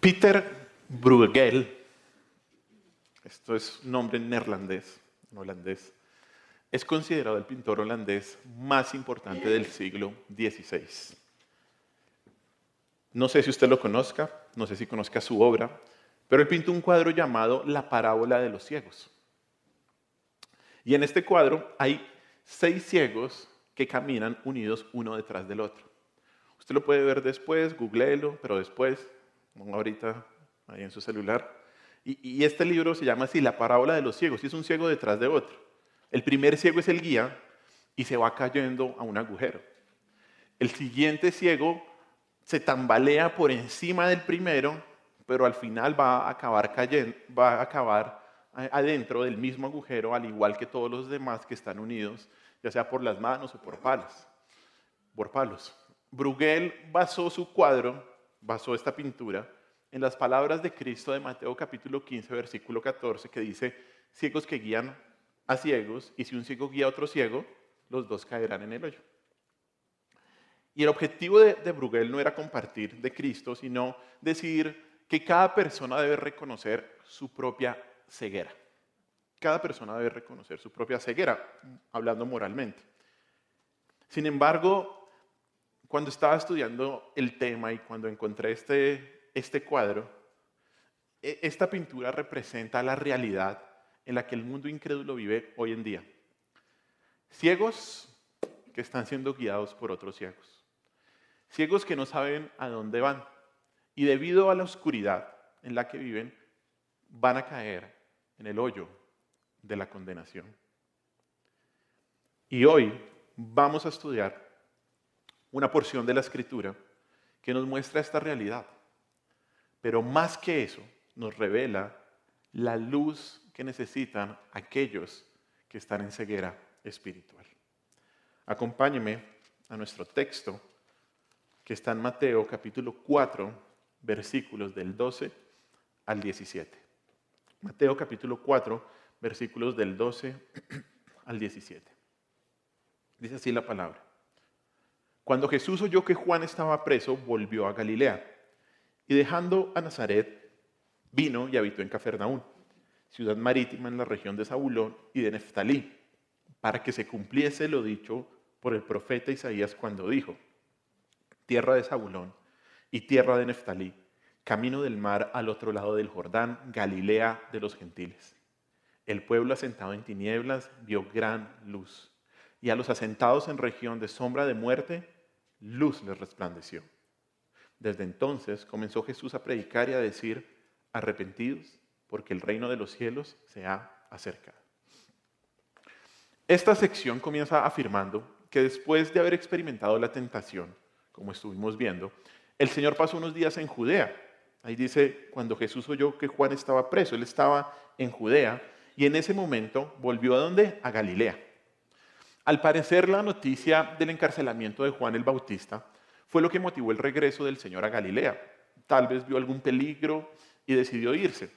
Peter Bruegel, esto es un nombre en neerlandés, en holandés, es considerado el pintor holandés más importante del siglo XVI. No sé si usted lo conozca, no sé si conozca su obra, pero él pintó un cuadro llamado La parábola de los ciegos. Y en este cuadro hay 6 ciegos que caminan unidos uno detrás del otro. Usted lo puede ver después, googleelo, pero después, como ahorita ahí en su celular. Y este libro se llama así, La parábola de los ciegos, y es un ciego detrás de otro. El primer ciego es el guía y se va cayendo a un agujero. El siguiente ciego se tambalea por encima del primero, pero al final va a acabar cayendo, va a acabar adentro del mismo agujero, al igual que todos los demás que están unidos, ya sea por las manos o por palos. Bruegel basó su cuadro, basó esta pintura, en las palabras de Cristo de Mateo capítulo 15, versículo 14, que dice, ciegos que guían a ciegos, y si un ciego guía a otro ciego, los dos caerán en el hoyo. Y el objetivo de Bruegel no era compartir de Cristo, sino decir que cada persona debe reconocer su propia ceguera. Cada persona debe reconocer su propia ceguera, hablando moralmente. Sin embargo, cuando estaba estudiando el tema y cuando encontré este cuadro, esta pintura representa la realidad en la que el mundo incrédulo vive hoy en día. Ciegos que están siendo guiados por otros ciegos. Ciegos que no saben a dónde van. Y debido a la oscuridad en la que viven, van a caer en el hoyo de la condenación. Y hoy vamos a estudiar una porción de la Escritura que nos muestra esta realidad. Pero más que eso, nos revela la luz que necesitan aquellos que están en ceguera espiritual. Acompáñeme a nuestro texto, que está en Mateo capítulo 4, versículos del 12 al 17. Mateo capítulo 4, versículos del 12 al 17. Dice así la palabra. Cuando Jesús oyó que Juan estaba preso, volvió a Galilea, y dejando a Nazaret, vino y habitó en Cafarnaúm, ciudad marítima en la región de Zabulón y de Neftalí, para que se cumpliese lo dicho por el profeta Isaías cuando dijo, tierra de Zabulón y tierra de Neftalí, camino del mar al otro lado del Jordán, Galilea de los gentiles. El pueblo asentado en tinieblas vio gran luz, y a los asentados en región de sombra de muerte, luz les resplandeció. Desde entonces comenzó Jesús a predicar y a decir, arrepentidos, porque el reino de los cielos se ha acercado. Esta sección comienza afirmando que después de haber experimentado la tentación, como estuvimos viendo, el Señor pasó unos días en Judea. Ahí dice, cuando Jesús oyó que Juan estaba preso, él estaba en Judea, y en ese momento volvió ¿a dónde? A Galilea. Al parecer, la noticia del encarcelamiento de Juan el Bautista fue lo que motivó el regreso del Señor a Galilea. Tal vez vio algún peligro y decidió irse.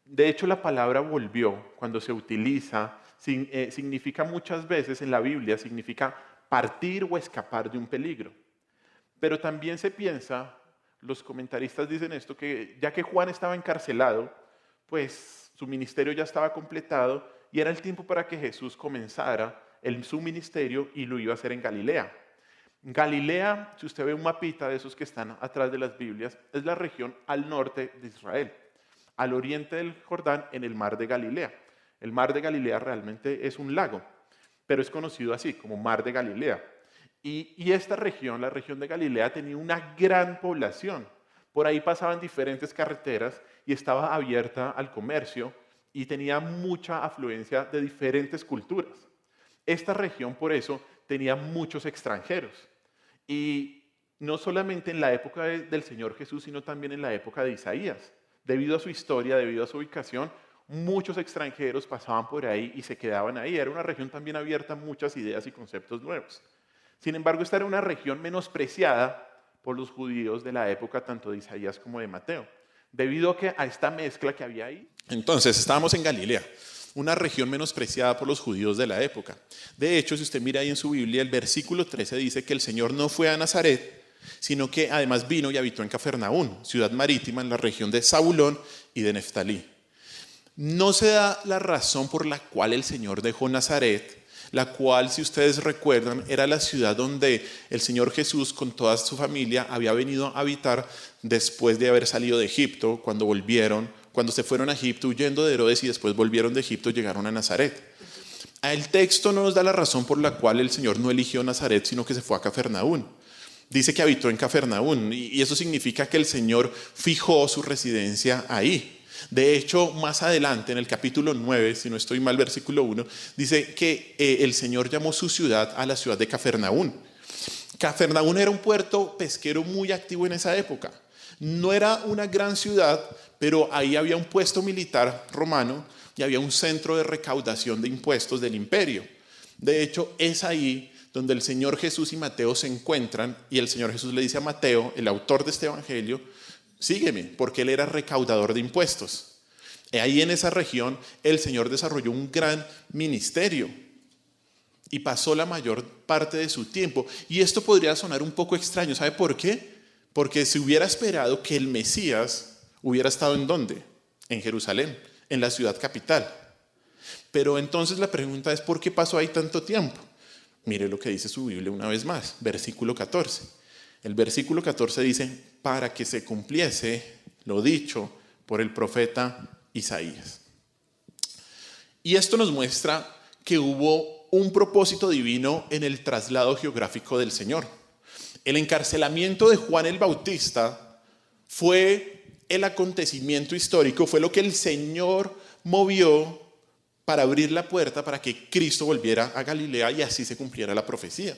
De hecho, la palabra volvió, cuando se utiliza, significa muchas veces en la Biblia, significa partir o escapar de un peligro. Pero también se piensa, los comentaristas dicen esto, que ya que Juan estaba encarcelado, pues su ministerio ya estaba completado y era el tiempo para que Jesús comenzara su ministerio y lo iba a hacer en Galilea. Galilea, si usted ve un mapita de esos que están atrás de las Biblias, es la región al norte de Israel, al oriente del Jordán, en el mar de Galilea. El mar de Galilea realmente es un lago, pero es conocido así, como mar de Galilea. Y esta región, la región de Galilea, tenía una gran población. Por ahí pasaban diferentes carreteras y estaba abierta al comercio y tenía mucha afluencia de diferentes culturas. Esta región, por eso, tenía muchos extranjeros. Y no solamente en la época del Señor Jesús, sino también en la época de Isaías. Debido a su historia, debido a su ubicación, muchos extranjeros pasaban por ahí y se quedaban ahí. Era una región también abierta a muchas ideas y conceptos nuevos. Sin embargo, esta era una región menospreciada por los judíos de la época tanto de Isaías como de Mateo, debido a esta mezcla que había ahí. Entonces, estábamos en Galilea, una región menospreciada por los judíos de la época. De hecho, si usted mira ahí en su Biblia, el versículo 13 dice que el Señor no fue a Nazaret, sino que además vino y habitó en Cafarnaún, ciudad marítima en la región de Zabulón y de Neftalí. No se da la razón por la cual el Señor dejó Nazaret, la cual, si ustedes recuerdan, era la ciudad donde el Señor Jesús con toda su familia había venido a habitar después de haber salido de Egipto, cuando se fueron a Egipto huyendo de Herodes y después volvieron de Egipto, llegaron a Nazaret. El texto no nos da la razón por la cual el Señor no eligió Nazaret, sino que se fue a Cafarnaún. Dice que habitó en Cafarnaún y eso significa que el Señor fijó su residencia ahí. De hecho, más adelante, en el capítulo 9, si no estoy mal, versículo 1, dice que el Señor llamó su ciudad a la ciudad de Cafarnaún. Cafarnaún era un puerto pesquero muy activo en esa época. No era una gran ciudad, pero ahí había un puesto militar romano y había un centro de recaudación de impuestos del imperio. De hecho, es ahí donde el Señor Jesús y Mateo se encuentran y el Señor Jesús le dice a Mateo, el autor de este evangelio, sígueme, porque él era recaudador de impuestos. Ahí en esa región el Señor desarrolló un gran ministerio y pasó la mayor parte de su tiempo. Y esto podría sonar un poco extraño, ¿sabe por qué? Porque se hubiera esperado que el Mesías hubiera estado ¿en dónde? En Jerusalén, en la ciudad capital. Pero entonces la pregunta es, ¿por qué pasó ahí tanto tiempo? Mire lo que dice su Biblia una vez más, versículo 14. El versículo 14 dice, para que se cumpliese lo dicho por el profeta Isaías. Y esto nos muestra que hubo un propósito divino en el traslado geográfico del Señor. El encarcelamiento de Juan el Bautista fue el acontecimiento histórico, fue lo que el Señor movió para abrir la puerta para que Cristo volviera a Galilea y así se cumpliera la profecía.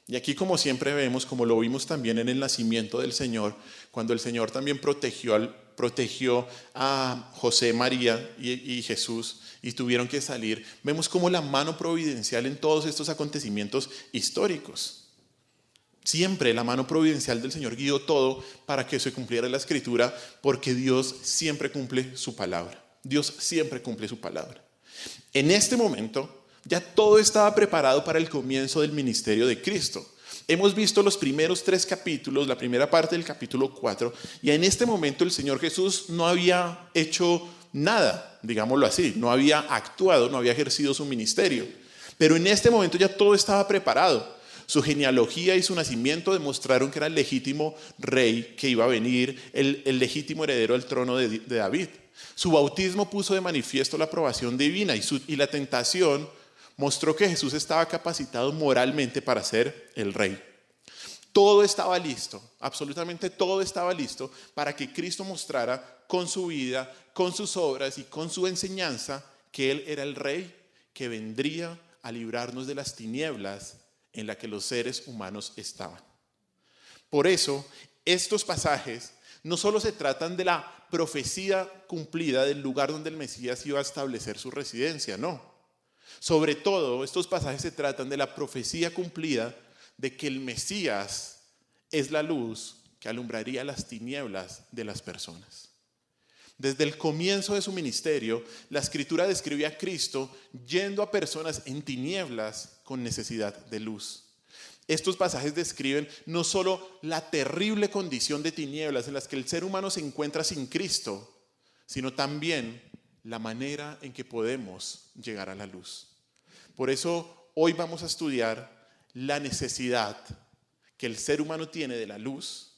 Y aquí, como siempre vemos, como lo vimos también en el nacimiento del Señor, cuando el Señor también protegió a José, María y Jesús y tuvieron que salir, vemos como la mano providencial en todos estos acontecimientos históricos. Siempre la mano providencial del Señor guió todo para que se cumpliera la Escritura, porque Dios siempre cumple su palabra. Dios siempre cumple su palabra. En este momento ya todo estaba preparado para el comienzo del ministerio de Cristo. Hemos visto los primeros 3 capítulos, la primera parte del capítulo 4, y en este momento el Señor Jesús no había hecho nada, digámoslo así, no había actuado, no había ejercido su ministerio. Pero en este momento ya todo estaba preparado. Su genealogía y su nacimiento demostraron que era el legítimo rey que iba a venir, el legítimo heredero del trono de David. Su bautismo puso de manifiesto la aprobación divina y la tentación mostró que Jesús estaba capacitado moralmente para ser el rey. Todo estaba listo, absolutamente todo estaba listo para que Cristo mostrara con su vida, con sus obras y con su enseñanza que Él era el rey que vendría a librarnos de las tinieblas en las que los seres humanos estaban. Por eso, estos pasajes no solo se tratan de la profecía cumplida del lugar donde el Mesías iba a establecer su residencia, no. Sobre todo, estos pasajes se tratan de la profecía cumplida de que el Mesías es la luz que alumbraría las tinieblas de las personas. Desde el comienzo de su ministerio, la Escritura describe a Cristo yendo a personas en tinieblas con necesidad de luz. Estos pasajes describen no solo la terrible condición de tinieblas en las que el ser humano se encuentra sin Cristo, sino también la manera en que podemos llegar a la luz. Por eso hoy vamos a estudiar la necesidad que el ser humano tiene de la luz,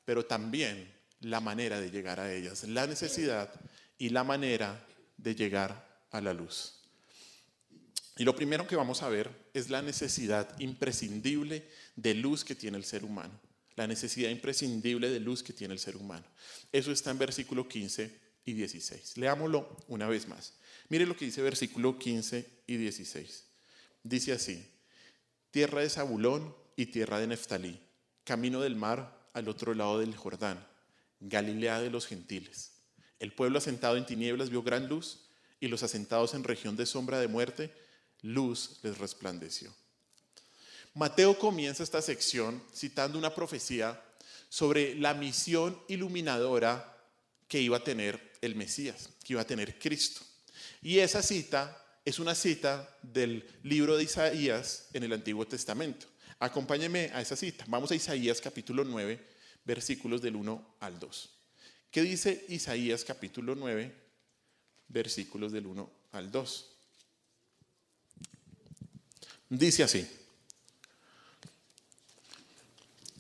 pero también la manera de llegar a ellas, la necesidad y la manera de llegar a la luz. Y lo primero que vamos a ver es la necesidad imprescindible de luz que tiene el ser humano. La necesidad imprescindible de luz que tiene el ser humano. Eso está en versículo 15 y 16. Leámoslo una vez más. Mire lo que dice versículo 15 y 16. Dice así: tierra de Zabulón y tierra de Neftalí, camino del mar al otro lado del Jordán, Galilea de los gentiles. El pueblo asentado en tinieblas vio gran luz, y los asentados en región de sombra de muerte, luz les resplandeció. Mateo comienza esta sección citando una profecía sobre la misión iluminadora que iba a tener el Mesías, que iba a tener Cristo. Y esa cita es una cita del libro de Isaías en el Antiguo Testamento. Acompáñenme a esa cita. Vamos a Isaías capítulo 9, versículos del 1 al 2. ¿Qué dice Isaías capítulo 9, versículos del 1 al 2? Dice así: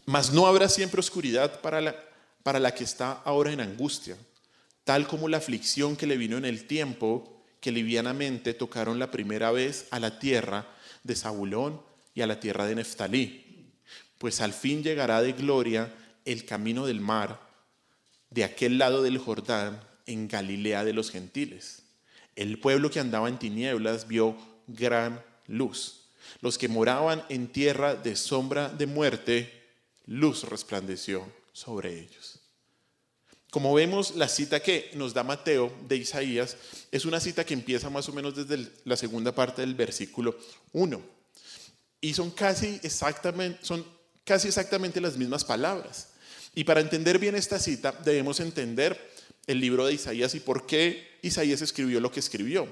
mas no habrá siempre oscuridad para la que está ahora en angustia, tal como la aflicción que le vino en el tiempo que livianamente tocaron la primera vez a la tierra de Zabulón y a la tierra de Neftalí. Pues al fin llegará de gloria el camino del mar, de aquel lado del Jordán, en Galilea de los gentiles. El pueblo que andaba en tinieblas vio gran luz. Los que moraban en tierra de sombra de muerte, luz resplandeció sobre ellos. Como vemos, la cita que nos da Mateo de Isaías es una cita que empieza más o menos desde la segunda parte del versículo 1. Y son casi exactamente las mismas palabras. Y para entender bien esta cita debemos entender el libro de Isaías y por qué Isaías escribió lo que escribió.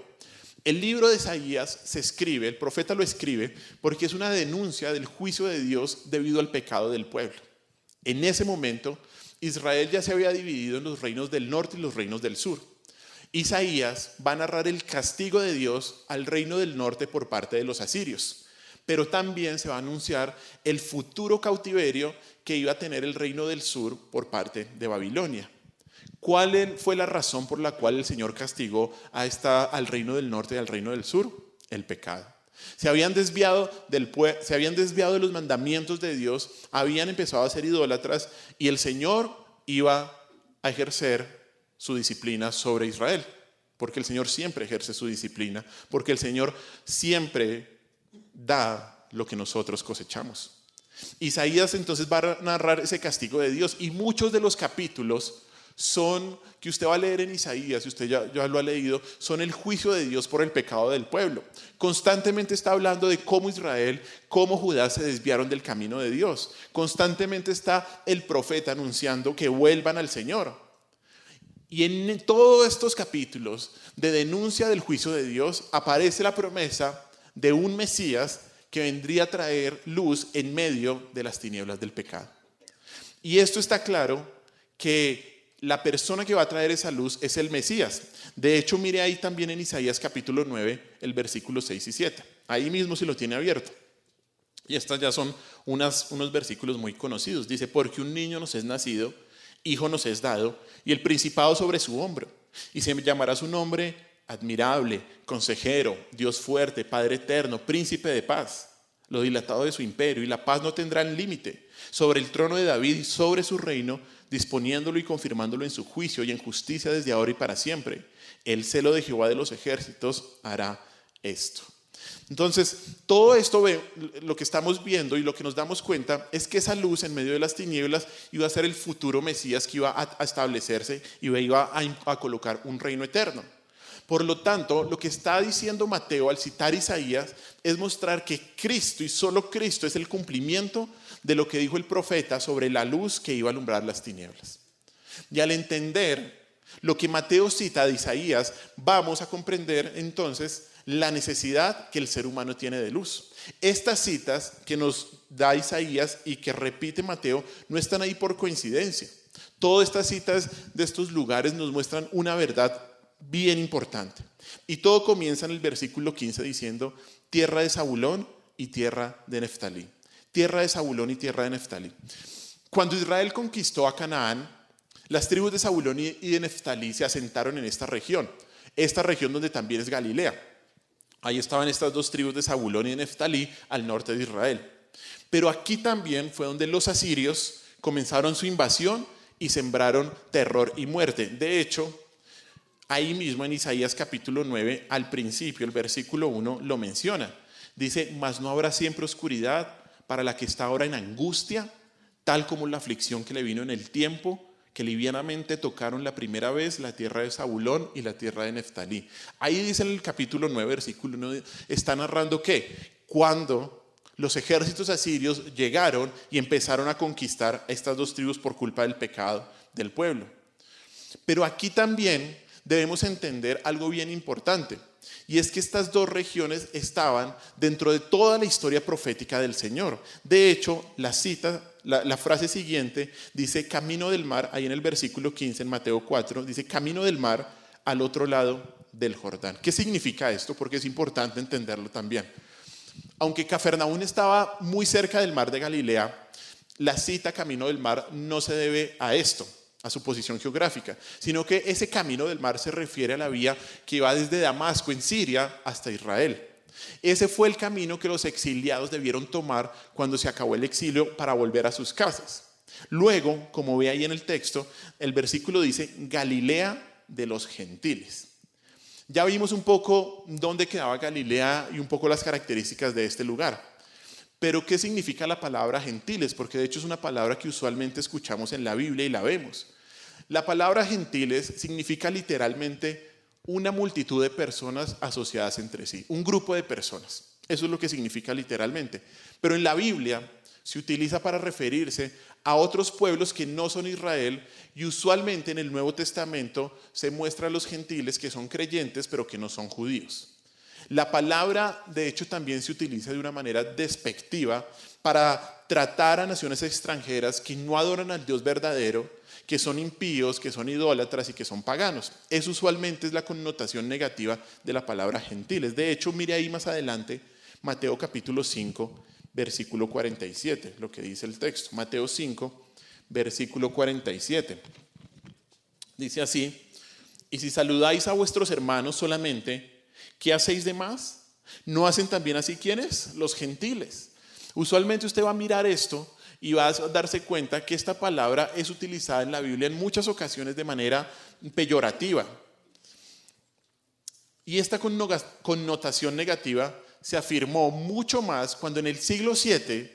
El libro de Isaías se escribe, el profeta lo escribe, porque es una denuncia del juicio de Dios debido al pecado del pueblo. En ese momento, Israel ya se había dividido en los reinos del norte y los reinos del sur. Isaías va a narrar el castigo de Dios al reino del norte por parte de los asirios, pero también se va a anunciar el futuro cautiverio que iba a tener el reino del sur por parte de Babilonia. ¿Cuál fue la razón por la cual el Señor castigó al reino del norte y al reino del sur? El pecado. Se habían desviado de los mandamientos de Dios, habían empezado a ser idólatras y el Señor iba a ejercer su disciplina sobre Israel, porque el Señor siempre ejerce su disciplina, porque el Señor siempre da lo que nosotros cosechamos. Isaías entonces va a narrar ese castigo de Dios y muchos de los capítulos que usted va a leer en Isaías, si usted ya lo ha leído, son el juicio de Dios por el pecado del pueblo. Constantemente está hablando de cómo Israel, cómo Judá se desviaron del camino de Dios. Constantemente está el profeta anunciando que vuelvan al Señor. Y en todos estos capítulos de denuncia del juicio de Dios aparece la promesa de un Mesías que vendría a traer luz en medio de las tinieblas del pecado. Y esto está claro que la persona que va a traer esa luz es el Mesías. De hecho, mire ahí también en Isaías capítulo 9, el versículo 6 y 7. Ahí mismo si lo tiene abierto. Y estas ya son unos versículos muy conocidos. Dice, porque un niño nos es nacido, hijo nos es dado, y el principado sobre su hombro. Y se llamará su nombre admirable, consejero, Dios fuerte, Padre eterno, príncipe de paz. Lo dilatado de su imperio, y la paz no tendrá límite. Sobre el trono de David y sobre su reino, disponiéndolo y confirmándolo en su juicio y en justicia desde ahora y para siempre. El celo de Jehová de los ejércitos hará esto. Entonces, todo esto, lo que estamos viendo y lo que nos damos cuenta es que esa luz en medio de las tinieblas iba a ser el futuro Mesías que iba a establecerse y iba a colocar un reino eterno. Por lo tanto, lo que está diciendo Mateo al citar Isaías es mostrar que Cristo y solo Cristo es el cumplimiento de lo que dijo el profeta sobre la luz que iba a alumbrar las tinieblas. Y al entender lo que Mateo cita de Isaías, vamos a comprender entonces la necesidad que el ser humano tiene de luz. Estas citas que nos da Isaías y que repite Mateo no están ahí por coincidencia. Todas estas citas de estos lugares nos muestran una verdad bien importante. Y todo comienza en el versículo 15 diciendo, tierra de Zabulón y tierra de Neftalí. Tierra de Zabulón y tierra de Neftalí. Cuando Israel conquistó a Canaán, las tribus de Zabulón y de Neftalí se asentaron en esta región donde también es Galilea. Ahí estaban estas dos tribus de Zabulón y de Neftalí al norte de Israel. Pero aquí también fue donde los asirios comenzaron su invasión y sembraron terror y muerte. De hecho, ahí mismo en Isaías capítulo 9, al principio, el versículo 1 lo menciona. Dice, mas no habrá siempre oscuridad para la que está ahora en angustia, tal como la aflicción que le vino en el tiempo, que livianamente tocaron la primera vez la tierra de Zabulón y la tierra de Neftalí. Ahí dice en el capítulo 9, versículo 1, está narrando que cuando los ejércitos asirios llegaron y empezaron a conquistar a estas dos tribus por culpa del pecado del pueblo. Pero aquí también debemos entender algo bien importante. Y es que estas dos regiones estaban dentro de toda la historia profética del Señor. De hecho, la frase siguiente dice camino del mar, ahí en el versículo 15 en Mateo 4, dice camino del mar al otro lado del Jordán. ¿Qué significa esto? Porque es importante entenderlo también. Aunque Cafarnaúm estaba muy cerca del mar de Galilea, la cita camino del mar no se debe a esto, a su posición geográfica, sino que ese camino del mar se refiere a la vía que va desde Damasco en Siria hasta Israel. Ese fue el camino que los exiliados debieron tomar cuando se acabó el exilio para volver a sus casas. Luego, como ve ahí en el texto, el versículo dice Galilea de los gentiles. Ya vimos un poco dónde quedaba Galilea y un poco las características de este lugar. Pero ¿qué significa la palabra gentiles? Porque de hecho es una palabra que usualmente escuchamos en la Biblia y la vemos. La palabra gentiles significa literalmente una multitud de personas asociadas entre sí, un grupo de personas. Eso es lo que significa literalmente. Pero en la Biblia se utiliza para referirse a otros pueblos que no son Israel, y usualmente en el Nuevo Testamento se muestra a los gentiles que son creyentes pero que no son judíos. La palabra, de hecho, también se utiliza de una manera despectiva para tratar a naciones extranjeras que no adoran al Dios verdadero, que son impíos, que son idólatras y que son paganos. Eso usualmente es la connotación negativa de la palabra gentiles. De hecho, mire ahí más adelante, Mateo capítulo 5, versículo 47, lo que dice el texto. Mateo 5, versículo 47. Dice así: y si saludáis a vuestros hermanos solamente, ¿qué hacéis de más? ¿No hacen también así quiénes? Los gentiles. Usualmente usted va a mirar esto y va a darse cuenta que esta palabra es utilizada en la Biblia en muchas ocasiones de manera peyorativa. Y esta connotación negativa se afirmó mucho más cuando en el siglo VII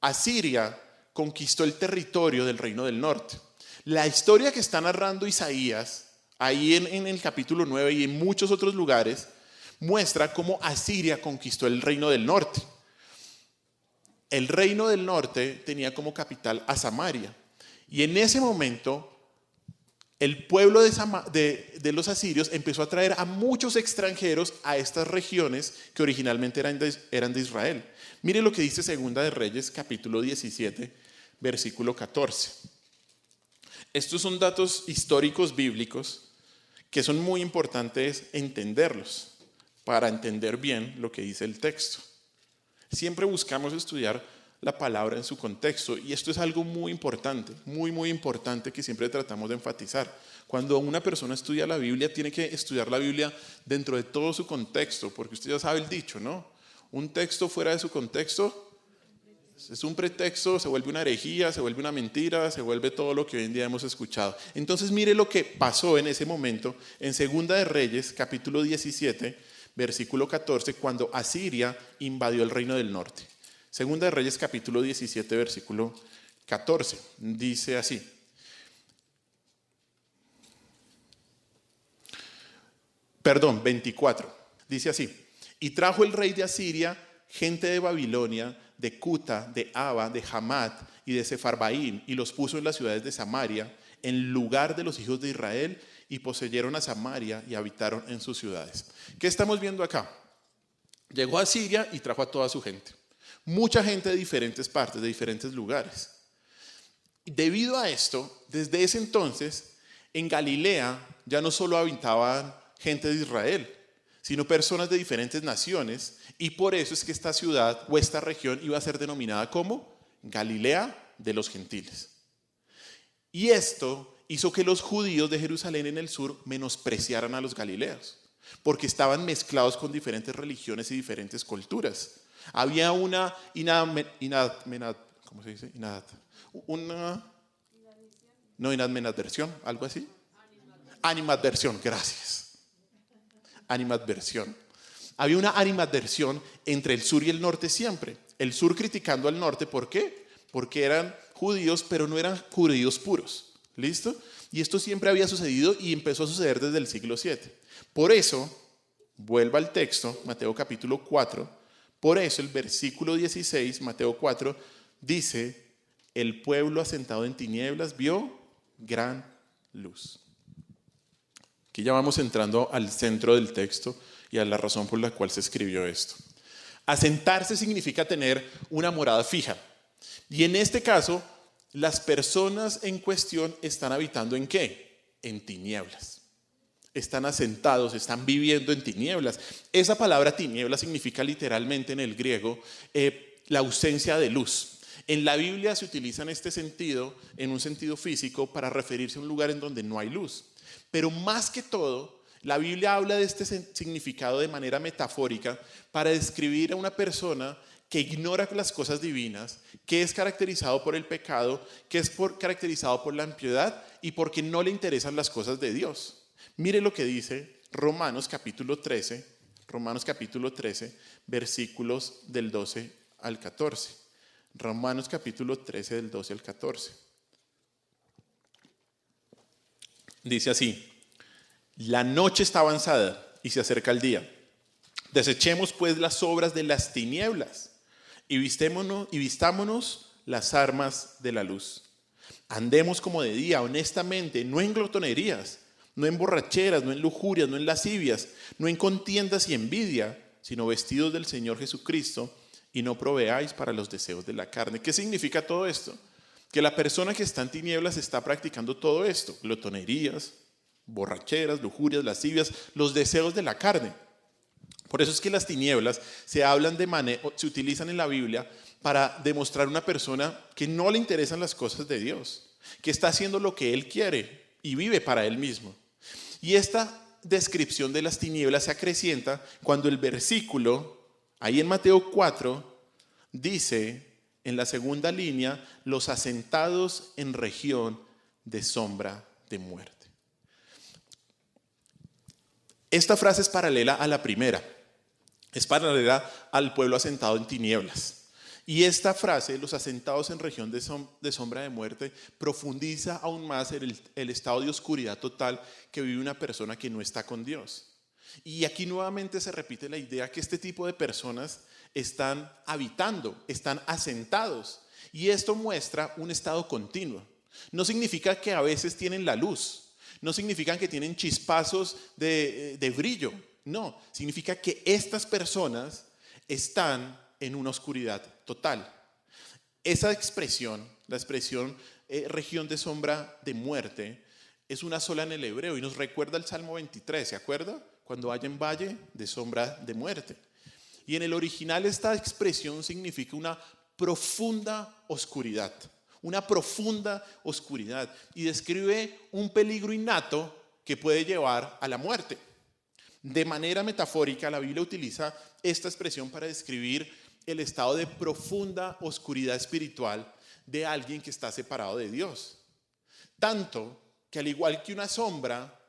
Asiria conquistó el territorio del Reino del Norte. La historia que está narrando Isaías, ahí en el capítulo 9 y en muchos otros lugares, muestra cómo Asiria conquistó el Reino del Norte. El Reino del Norte tenía como capital a Samaria. Y en ese momento, el pueblo de los asirios empezó a traer a muchos extranjeros a estas regiones que originalmente eran de Israel. Mire lo que dice Segunda de Reyes, capítulo 17, versículo 14. Estos son datos históricos bíblicos que son muy importantes entenderlos para entender bien lo que dice el texto. Siempre buscamos estudiar la palabra en su contexto, y esto es algo muy importante, muy importante, que siempre tratamos de enfatizar. Cuando una persona estudia la Biblia, tiene que estudiar la Biblia dentro de todo su contexto, porque usted ya sabe el dicho, ¿no? Un texto fuera de su contexto es un pretexto, se vuelve una herejía, se vuelve una mentira, se vuelve todo lo que hoy en día hemos escuchado. Entonces mire lo que pasó en ese momento en Segunda de Reyes, capítulo 17, versículo 14, cuando Asiria invadió el Reino del Norte. Segunda de Reyes, capítulo 17, versículo 14, dice así: perdón, 24, dice así: y trajo el rey de Asiria gente de Babilonia, de Cuta, de Aba, de Hamat y de Sefarbaín, y los puso en las ciudades de Samaria, en lugar de los hijos de Israel, y poseyeron a Samaria y habitaron en sus ciudades. ¿Qué estamos viendo acá? Llegó a Siria y trajo a toda su gente. Mucha gente de diferentes partes, de diferentes lugares. Debido a esto, desde ese entonces, en Galilea ya no solo habitaban gente de Israel, sino personas de diferentes naciones, y por eso es que esta ciudad o esta región iba a ser denominada como Galilea de los gentiles. Y esto hizo que los judíos de Jerusalén en el sur menospreciaran a los galileos, porque estaban mezclados con diferentes religiones y diferentes culturas. Había una ¿cómo se dice? Inadversión, algo así. Animadversión, gracias. Animadversión. Había una animadversión entre el sur y el norte siempre. El sur criticando al norte, ¿por qué? Porque eran judíos, pero no eran judíos puros. ¿Listo? Y esto siempre había sucedido y empezó a suceder desde el siglo VII. Por eso, vuelva al texto, Mateo capítulo 4, por eso el versículo 16, Mateo 4, dice: el pueblo asentado en tinieblas vio gran luz. Aquí ya vamos entrando al centro del texto, y es la razón por la cual se escribió esto. Asentarse significa tener una morada fija. Y en este caso, las personas en cuestión están habitando ¿en qué? En tinieblas. Están asentados, están viviendo en tinieblas. Esa palabra tinieblas significa literalmente en el griego la ausencia de luz. En la Biblia se utiliza en este sentido, en un sentido físico, para referirse a un lugar en donde no hay luz. Pero más que todo, la Biblia habla de este significado de manera metafórica para describir a una persona que ignora las cosas divinas, que es caracterizado por el pecado, que es caracterizado por la impiedad y porque no le interesan las cosas de Dios. Mire lo que dice Romanos capítulo 13, versículos del 12 al 14. Romanos capítulo 13 del 12 al 14. Dice así: la noche está avanzada y se acerca el día. Desechemos pues las obras de las tinieblas y vistámonos las armas de la luz. Andemos como de día, honestamente, no en glotonerías, no en borracheras, no en lujurias, no en lascivias, no en contiendas y envidia, sino vestidos del Señor Jesucristo, y no proveáis para los deseos de la carne. ¿Qué significa todo esto? Que la persona que está en tinieblas está practicando todo esto: glotonerías, borracheras, lujurias, lascivias, los deseos de la carne. Por eso es que las tinieblas se utilizan en la Biblia para demostrar una persona que no le interesan las cosas de Dios, que está haciendo lo que él quiere y vive para él mismo. Y esta descripción de las tinieblas se acrecienta cuando el versículo, ahí en Mateo 4, dice en la segunda línea: los asentados en región de sombra de muerte. Esta frase es paralela a la primera, es paralela al pueblo asentado en tinieblas. Y esta frase, los asentados en región de sombra de muerte, profundiza aún más el estado de oscuridad total que vive una persona que no está con Dios. Y aquí nuevamente se repite la idea que este tipo de personas están habitando, están asentados. Y esto muestra un estado continuo. No significa que a veces tienen la luz. No significa que tienen chispazos de brillo. No, significa que estas personas están en una oscuridad total. Esa expresión, la expresión región de sombra de muerte, es una sola en el hebreo y nos recuerda el Salmo 23, ¿se acuerda? Cuando hay en valle de sombra de muerte. Y en el original esta expresión significa una profunda oscuridad. Una profunda oscuridad, y describe un peligro innato que puede llevar a la muerte. De manera metafórica, la Biblia utiliza esta expresión para describir el estado de profunda oscuridad espiritual de alguien que está separado de Dios. Tanto que, al igual que una sombra,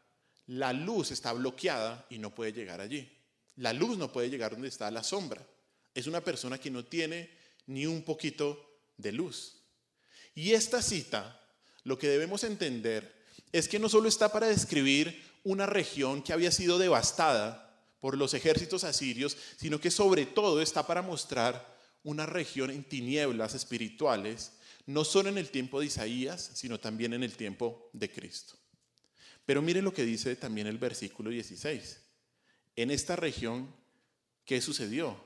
la luz está bloqueada y no puede llegar allí. La luz no puede llegar donde está la sombra. Es una persona que no tiene ni un poquito de luz. Y esta cita, lo que debemos entender es que no solo está para describir una región que había sido devastada por los ejércitos asirios, sino que sobre todo está para mostrar una región en tinieblas espirituales, no solo en el tiempo de Isaías, sino también en el tiempo de Cristo. Pero mire lo que dice también el versículo 16. En esta región, ¿qué sucedió?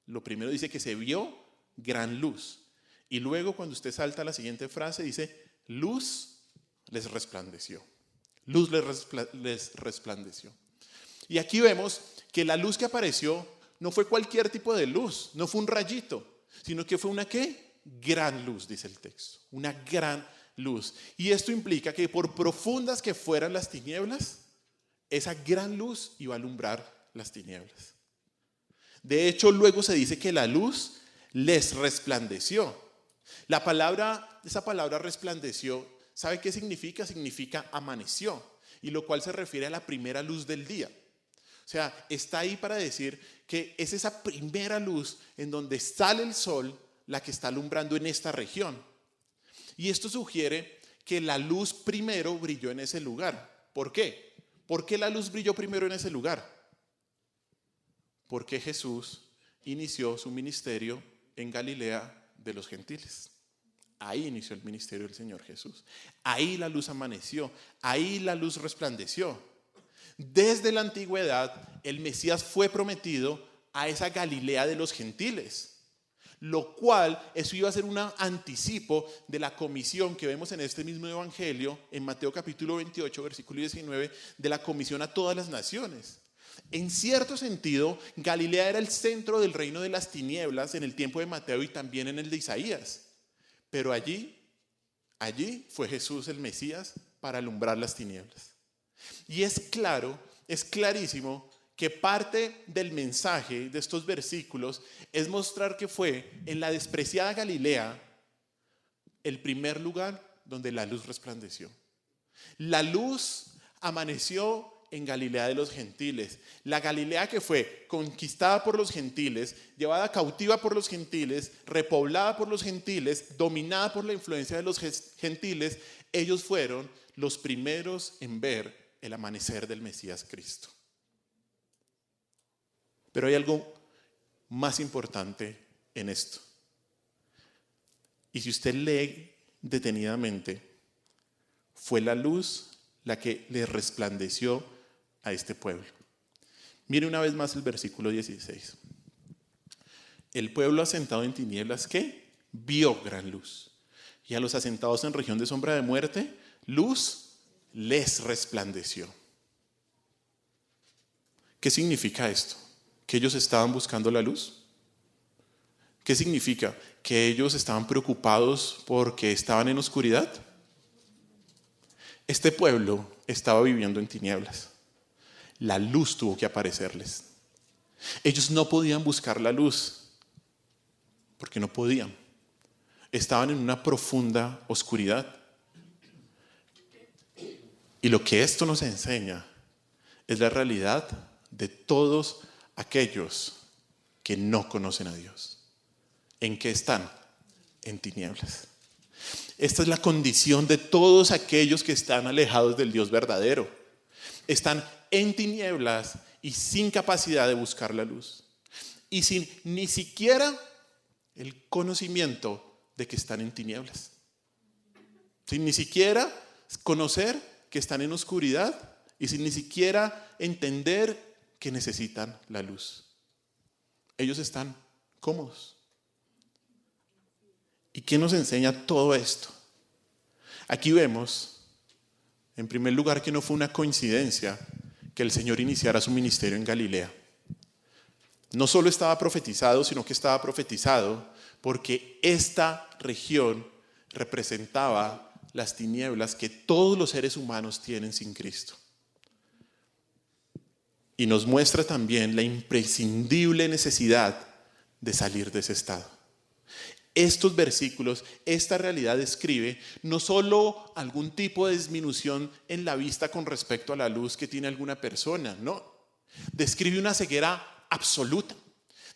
Lo primero dice que se vio gran luz. Y luego, cuando usted salta a la siguiente frase, dice: luz les resplandeció. Luz les resplandeció. Y aquí vemos que la luz que apareció no fue cualquier tipo de luz, no fue un rayito, sino que fue una ¿qué? Gran luz, dice el texto. Una gran luz. Y esto implica que por profundas que fueran las tinieblas, esa gran luz iba a alumbrar las tinieblas. De hecho, luego se dice que la luz les resplandeció. Esa palabra resplandeció, ¿sabe qué significa? Significa amaneció, y lo cual se refiere a la primera luz del día. O sea, está ahí para decir que es esa primera luz en donde sale el sol la que está alumbrando en esta región. Y esto sugiere que la luz primero brilló en ese lugar. ¿Por qué? ¿Por qué la luz brilló primero en ese lugar? Porque Jesús inició su ministerio en Galilea de los gentiles. Ahí inició el ministerio del Señor Jesús. Ahí la luz amaneció, ahí la luz resplandeció. Desde la antigüedad, el Mesías fue prometido a esa Galilea de los gentiles, lo cual eso iba a ser un anticipo de la comisión que vemos en este mismo evangelio, en Mateo capítulo 28, versículo 19, de la comisión a todas las naciones. En cierto sentido, Galilea era el centro del reino de las tinieblas en el tiempo de Mateo y también en el de Isaías. Pero allí fue Jesús el Mesías para alumbrar las tinieblas. Y es clarísimo que parte del mensaje de estos versículos es mostrar que fue en la despreciada Galilea el primer lugar donde la luz resplandeció. La luz amaneció en Galilea de los gentiles. La Galilea que fue conquistada por los gentiles, llevada cautiva por los gentiles, repoblada por los gentiles, dominada por la influencia de los gentiles, ellos fueron los primeros en ver el amanecer del Mesías Cristo. Pero hay algo más importante en esto. Y si usted lee detenidamente, fue la luz la que le resplandeció a este pueblo. Mire una vez más el versículo 16. El pueblo asentado en tinieblas, ¿qué? Vio gran luz. Y a los asentados en región de sombra de muerte, luz les resplandeció. ¿Qué significa esto? ¿Que ellos estaban buscando la luz? ¿Qué significa? ¿Que ellos estaban preocupados porque estaban en oscuridad? Este pueblo estaba viviendo en tinieblas. La luz tuvo que aparecerles. Ellos no podían buscar la luz porque no podían. Estaban en una profunda oscuridad. Y lo que esto nos enseña es la realidad de todos aquellos que no conocen a Dios. ¿En qué están? En tinieblas. Esta es la condición de todos aquellos que están alejados del Dios verdadero. Están en tinieblas y sin capacidad de buscar la luz. Y sin ni siquiera el conocimiento de que están en tinieblas. Sin ni siquiera conocer que están en oscuridad y sin ni siquiera entender que necesitan la luz. Ellos están cómodos. ¿Y qué nos enseña todo esto? Aquí vemos, en primer lugar, que no fue una coincidencia que el Señor iniciara su ministerio en Galilea. No solo estaba profetizado, sino que estaba profetizado porque esta región representaba las tinieblas que todos los seres humanos tienen sin Cristo. Y nos muestra también la imprescindible necesidad de salir de ese estado. Estos versículos, esta realidad describe no solo algún tipo de disminución en la vista con respecto a la luz que tiene alguna persona, no. Describe una ceguera absoluta,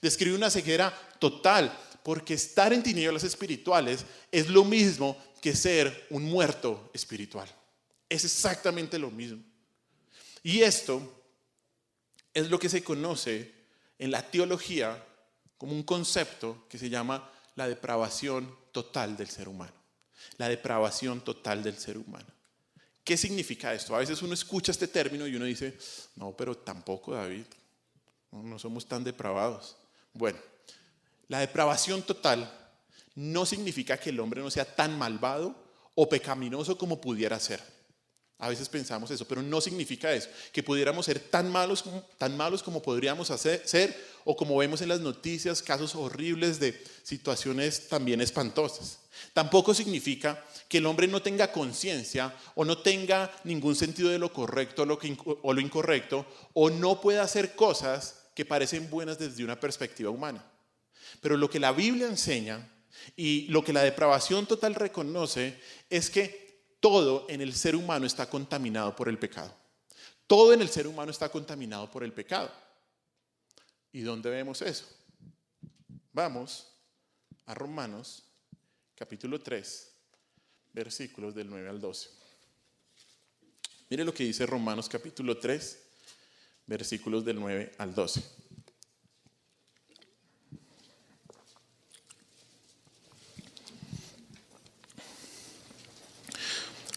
describe una ceguera total, porque estar en tinieblas espirituales es lo mismo que ser un muerto espiritual. Es exactamente lo mismo. Y esto es lo que se conoce en la teología como un concepto que se llama la depravación total del ser humano. La depravación total del ser humano. ¿Qué significa esto? A veces uno escucha este término y uno dice, no, pero tampoco, David, no somos tan depravados. Bueno, la depravación total no significa que el hombre no sea tan malvado o pecaminoso como pudiera ser. A veces pensamos eso, pero no significa eso, que pudiéramos ser tan malos como podríamos ser, o como vemos en las noticias, casos horribles de situaciones también espantosas. Tampoco significa que el hombre no tenga conciencia o no tenga ningún sentido de lo correcto o lo incorrecto, o no pueda hacer cosas que parecen buenas desde una perspectiva humana. Pero lo que la Biblia enseña y lo que la depravación total reconoce es que todo en el ser humano está contaminado por el pecado. Todo en el ser humano está contaminado por el pecado. ¿Y dónde vemos eso? Vamos a Romanos capítulo 3, versículos del 9 al 12. Mire lo que dice Romanos capítulo 3, versículos del 9 al 12.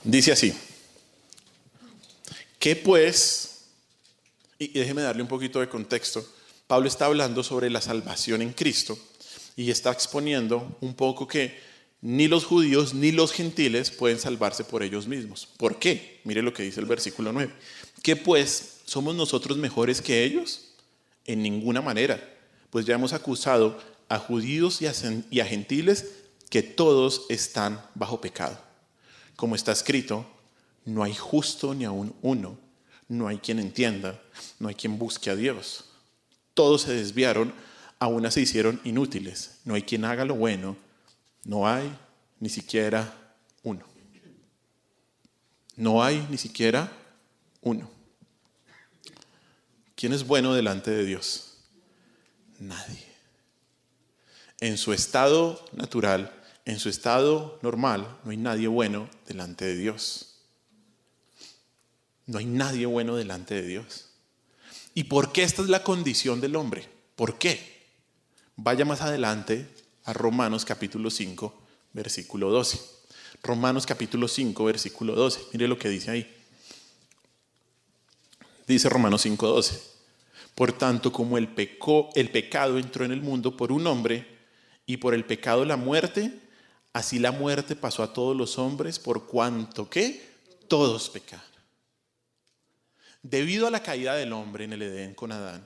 Dice así: ¿Qué pues Y déjeme darle un poquito de contexto. Pablo está hablando sobre la salvación en Cristo y está exponiendo un poco que ni los judíos ni los gentiles pueden salvarse por ellos mismos. ¿Por qué? Mire lo que dice el versículo 9. ¿Qué pues? ¿Somos nosotros mejores que ellos? En ninguna manera, pues ya hemos acusado a judíos y a gentiles que todos están bajo pecado. Como está escrito, no hay justo ni aun uno, no hay quien entienda, no hay quien busque a Dios. Todos se desviaron, a una se hicieron inútiles, no hay quien haga lo bueno, no hay ni siquiera uno. No hay ni siquiera uno. ¿Quién es bueno delante de Dios? Nadie. En su estado natural, en su estado normal, no hay nadie bueno delante de Dios. No hay nadie bueno delante de Dios. ¿Y por qué esta es la condición del hombre? ¿Por qué? Vaya más adelante a Romanos capítulo 5, versículo 12. Romanos capítulo 5, versículo 12. Mire lo que dice ahí. Dice Romanos 5, 12. Por tanto, como el pecado entró en el mundo por un hombre, y por el pecado la muerte, así la muerte pasó a todos los hombres, por cuanto que todos pecaron. Debido a la caída del hombre en el Edén con Adán,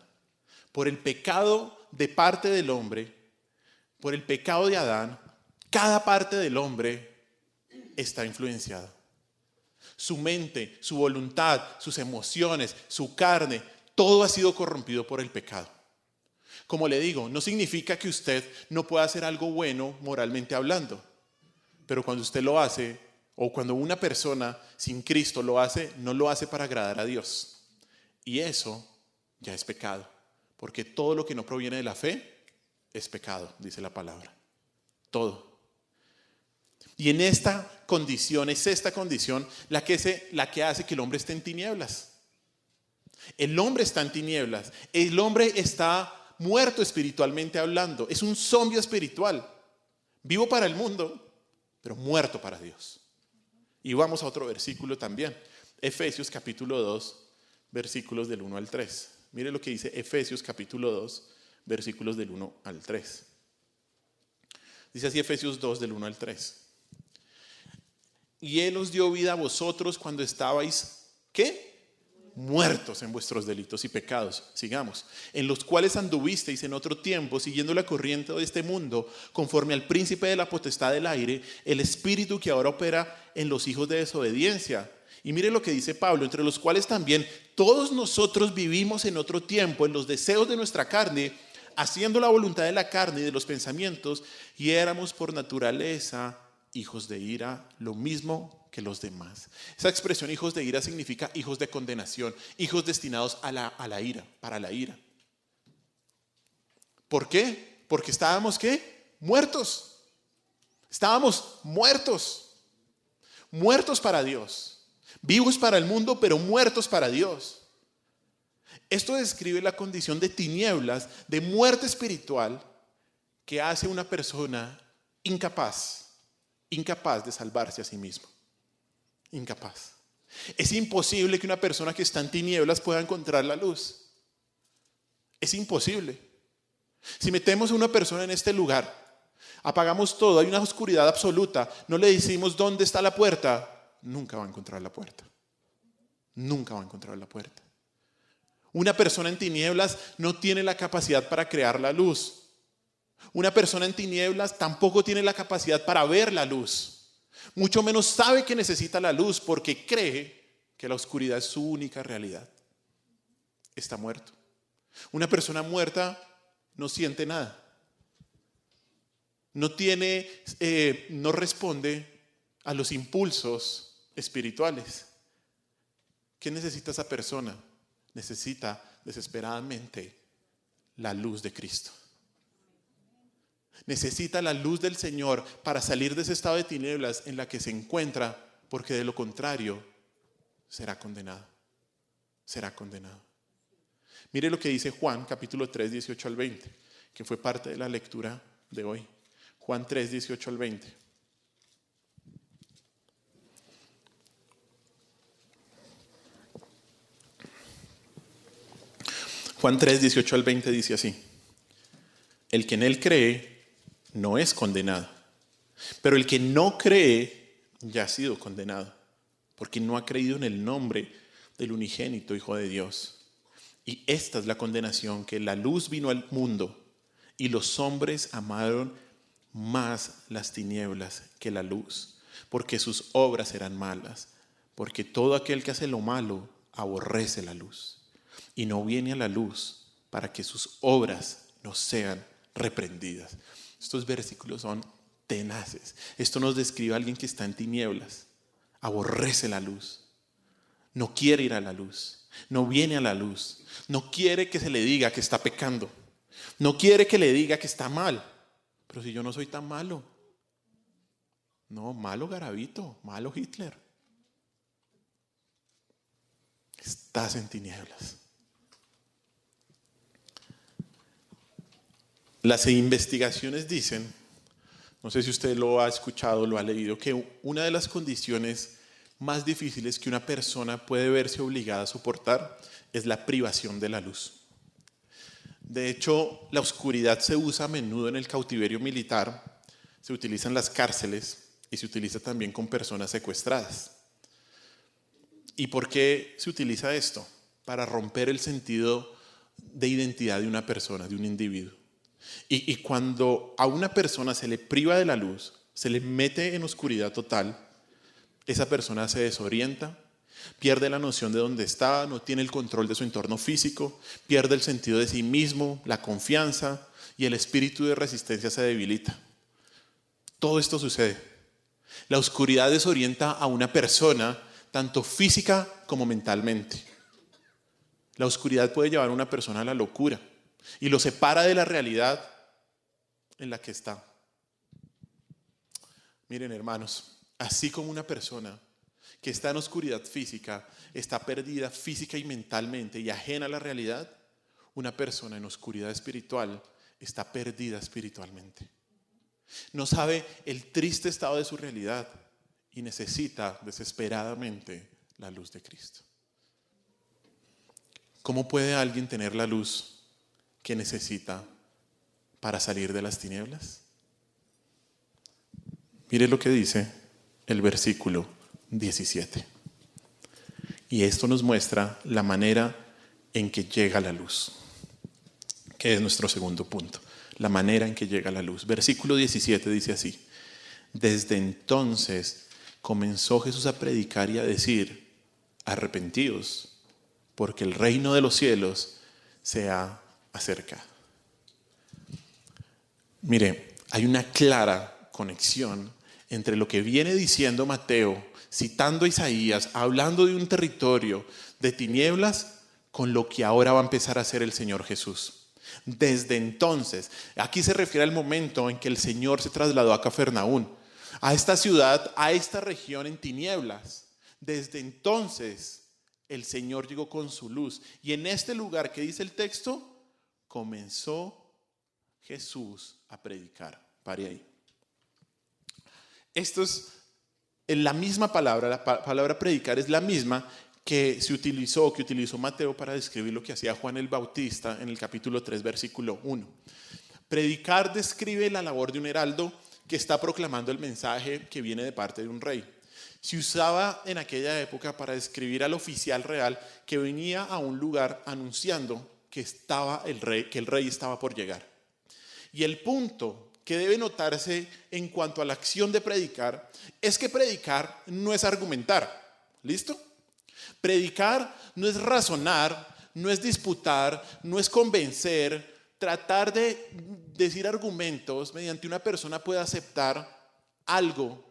por el pecado de parte del hombre, por el pecado de Adán, cada parte del hombre está influenciada. Su mente, su voluntad, sus emociones, su carne, todo ha sido corrompido por el pecado. Como le digo, no significa que usted no pueda hacer algo bueno moralmente hablando, pero cuando usted lo hace, o cuando una persona sin Cristo lo hace, no lo hace para agradar a Dios. Y eso ya es pecado, porque todo lo que no proviene de la fe es pecado, dice la palabra. Todo. Y en esta condición, es esta condición la que hace que el hombre esté en tinieblas. El hombre está en tinieblas. El hombre está muerto espiritualmente hablando. Es un zombie espiritual. Vivo para el mundo, pero muerto para Dios. Y vamos a otro versículo también. Efesios capítulo 2, versículos del 1 al 3. Mire lo que dice Efesios capítulo 2, versículos del 1 al 3. Dice así Efesios 2 del 1 al 3. Y Él os dio vida a vosotros cuando estabais, ¿qué? Muertos en vuestros delitos y pecados, sigamos, en los cuales anduvisteis en otro tiempo, siguiendo la corriente de este mundo, conforme al príncipe de la potestad del aire, el espíritu que ahora opera en los hijos de desobediencia. Y mire lo que dice Pablo, entre los cuales también todos nosotros vivimos en otro tiempo, en los deseos de nuestra carne, haciendo la voluntad de la carne y de los pensamientos, y éramos por naturaleza hijos de ira, lo mismo que los demás. Esa expresión hijos de ira significa hijos de condenación, hijos destinados a la ira, para la ira. ¿Por qué? Porque estábamos ¿qué? Muertos. Estábamos muertos. Muertos para Dios. Vivos para el mundo, pero muertos para Dios. Esto describe la condición de tinieblas, de muerte espiritual, que hace una persona incapaz de salvarse a sí mismo. Incapaz. Es imposible que una persona que está en tinieblas pueda encontrar la luz. Es imposible. Si metemos a una persona en este lugar, apagamos todo, hay una oscuridad absoluta, no le decimos dónde está la puerta, nunca va a encontrar la puerta. Nunca va a encontrar la puerta. Una persona en tinieblas no tiene la capacidad para crear la luz. Una persona en tinieblas tampoco tiene la capacidad para ver la luz. Mucho menos sabe que necesita la luz porque cree que la oscuridad es su única realidad. Está muerto. Una persona muerta no siente nada. No responde a los impulsos espirituales. ¿Qué necesita esa persona? Necesita desesperadamente la luz de Cristo. Necesita la luz del Señor para salir de ese estado de tinieblas en la que se encuentra, porque de lo contrario será condenado. Será condenado. Mire lo que dice Juan, capítulo 3, 18 al 20, que fue parte de la lectura de hoy. Juan 3, 18 al 20. Juan 3, 18 al 20 dice así: el que en él cree no es condenado, pero el que no cree ya ha sido condenado, porque no ha creído en el nombre del unigénito Hijo de Dios. Y esta es la condenación, que la luz vino al mundo y los hombres amaron más las tinieblas que la luz, porque sus obras eran malas. Porque todo aquel que hace lo malo aborrece la luz y no viene a la luz para que sus obras no sean reprendidas. Estos versículos son tenaces. Esto nos describe a alguien que está en tinieblas, aborrece la luz, no quiere ir a la luz, no viene a la luz, no quiere que se le diga que está pecando, no quiere que le diga que está mal. Pero si yo no soy tan malo. No, malo Garavito, malo Hitler. Estás en tinieblas. Las investigaciones dicen, no sé si usted lo ha escuchado, lo ha leído, que una de las condiciones más difíciles que una persona puede verse obligada a soportar es la privación de la luz. De hecho, la oscuridad se usa a menudo en el cautiverio militar, se utiliza en las cárceles y se utiliza también con personas secuestradas. ¿Y por qué se utiliza esto? Para romper el sentido de identidad de una persona, de un individuo. Y cuando a una persona se le priva de la luz, se le mete en oscuridad total, esa persona se desorienta, pierde la noción de dónde está, no tiene el control de su entorno físico, pierde el sentido de sí mismo, la confianza, y el espíritu de resistencia se debilita. Todo esto sucede. La oscuridad desorienta a una persona tanto física como mentalmente. La oscuridad puede llevar a una persona a la locura y lo separa de la realidad en la que está. Miren, hermanos, así como una persona que está en oscuridad física está perdida física y mentalmente y ajena a la realidad, una persona en oscuridad espiritual está perdida espiritualmente. No sabe el triste estado de su realidad y necesita desesperadamente la luz de Cristo. ¿Cómo puede alguien tener la luz que necesita para salir de las tinieblas? Mire lo que dice el versículo 17. Y esto nos muestra la manera en que llega la luz, que es nuestro segundo punto. La manera en que llega la luz. Versículo 17 dice así: desde entonces comenzó Jesús a predicar y a decir: arrepentíos, porque el reino de los cielos se ha acercado. Mire, hay una clara conexión entre lo que viene diciendo Mateo, citando a Isaías, hablando de un territorio de tinieblas, con lo que ahora va a empezar a hacer el Señor Jesús. Desde entonces, aquí se refiere al momento en que el Señor se trasladó a Cafarnaún, a esta ciudad, a esta región en tinieblas. Desde entonces el Señor llegó con su luz. Y en este lugar que dice el texto, comenzó Jesús a predicar. Pare ahí. Esto es la misma palabra, la palabra predicar es la misma que utilizó Mateo para describir lo que hacía Juan el Bautista en el capítulo 3, versículo 1. Predicar describe la labor de un heraldo que está proclamando el mensaje que viene de parte de un rey. Se usaba en aquella época para describir al oficial real que venía a un lugar anunciando que el rey estaba por llegar. Y el punto que debe notarse en cuanto a la acción de predicar es que predicar no es argumentar. ¿Listo? Predicar no es razonar, no es disputar, no es convencer, tratar de decir argumentos mediante una persona puede aceptar algo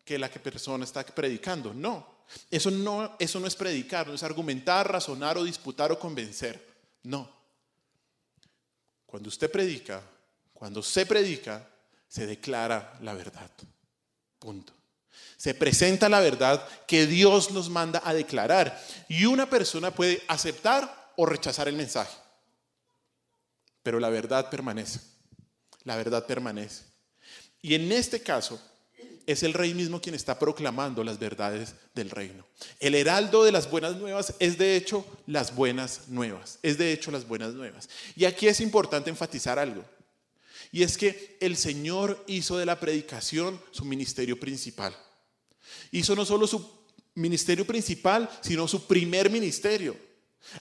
que la persona está predicando. No, eso no es predicar, no es argumentar, razonar o disputar o convencer. No. Cuando se predica, se declara la verdad. Punto. Se presenta la verdad que Dios nos manda a declarar. Y una persona puede aceptar o rechazar el mensaje. Pero la verdad permanece. La verdad permanece. Y en este caso, es el rey mismo quien está proclamando las verdades del reino. El heraldo de las buenas nuevas es de hecho las buenas nuevas. Es de hecho las buenas nuevas. Y aquí es importante enfatizar algo. Y es que el Señor hizo de la predicación su ministerio principal. Hizo no solo su ministerio principal, sino su primer ministerio.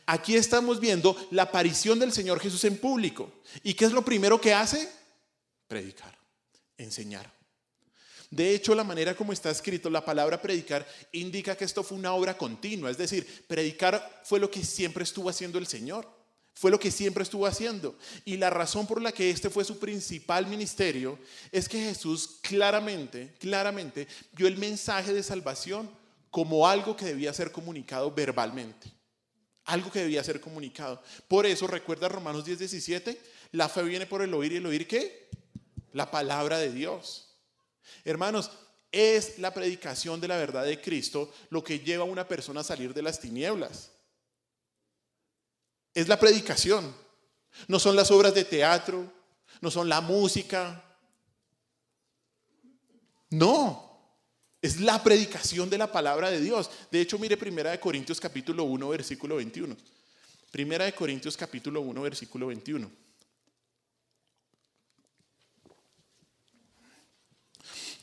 Aquí estamos viendo la aparición del Señor Jesús en público. ¿Y qué es lo primero que hace? Predicar, enseñar. De hecho, la manera como está escrito, la palabra predicar indica que esto fue una obra continua. Es decir, predicar fue lo que siempre estuvo haciendo el Señor. Fue lo que siempre estuvo haciendo. Y la razón por la que este fue su principal ministerio es que Jesús claramente vio el mensaje de salvación como algo que debía ser comunicado verbalmente. Algo que debía ser comunicado. Por eso, recuerda Romanos 10:17, la fe viene por el oír, y el oír ¿qué? La palabra de Dios. Hermanos, es la predicación de la verdad de Cristo lo que lleva a una persona a salir de las tinieblas. Es la predicación. No son las obras de teatro, no son la música. No, es la predicación de la palabra de Dios. De hecho, mire 1 Corintios capítulo 1, versículo 21. 1 Corintios capítulo 1, versículo 21.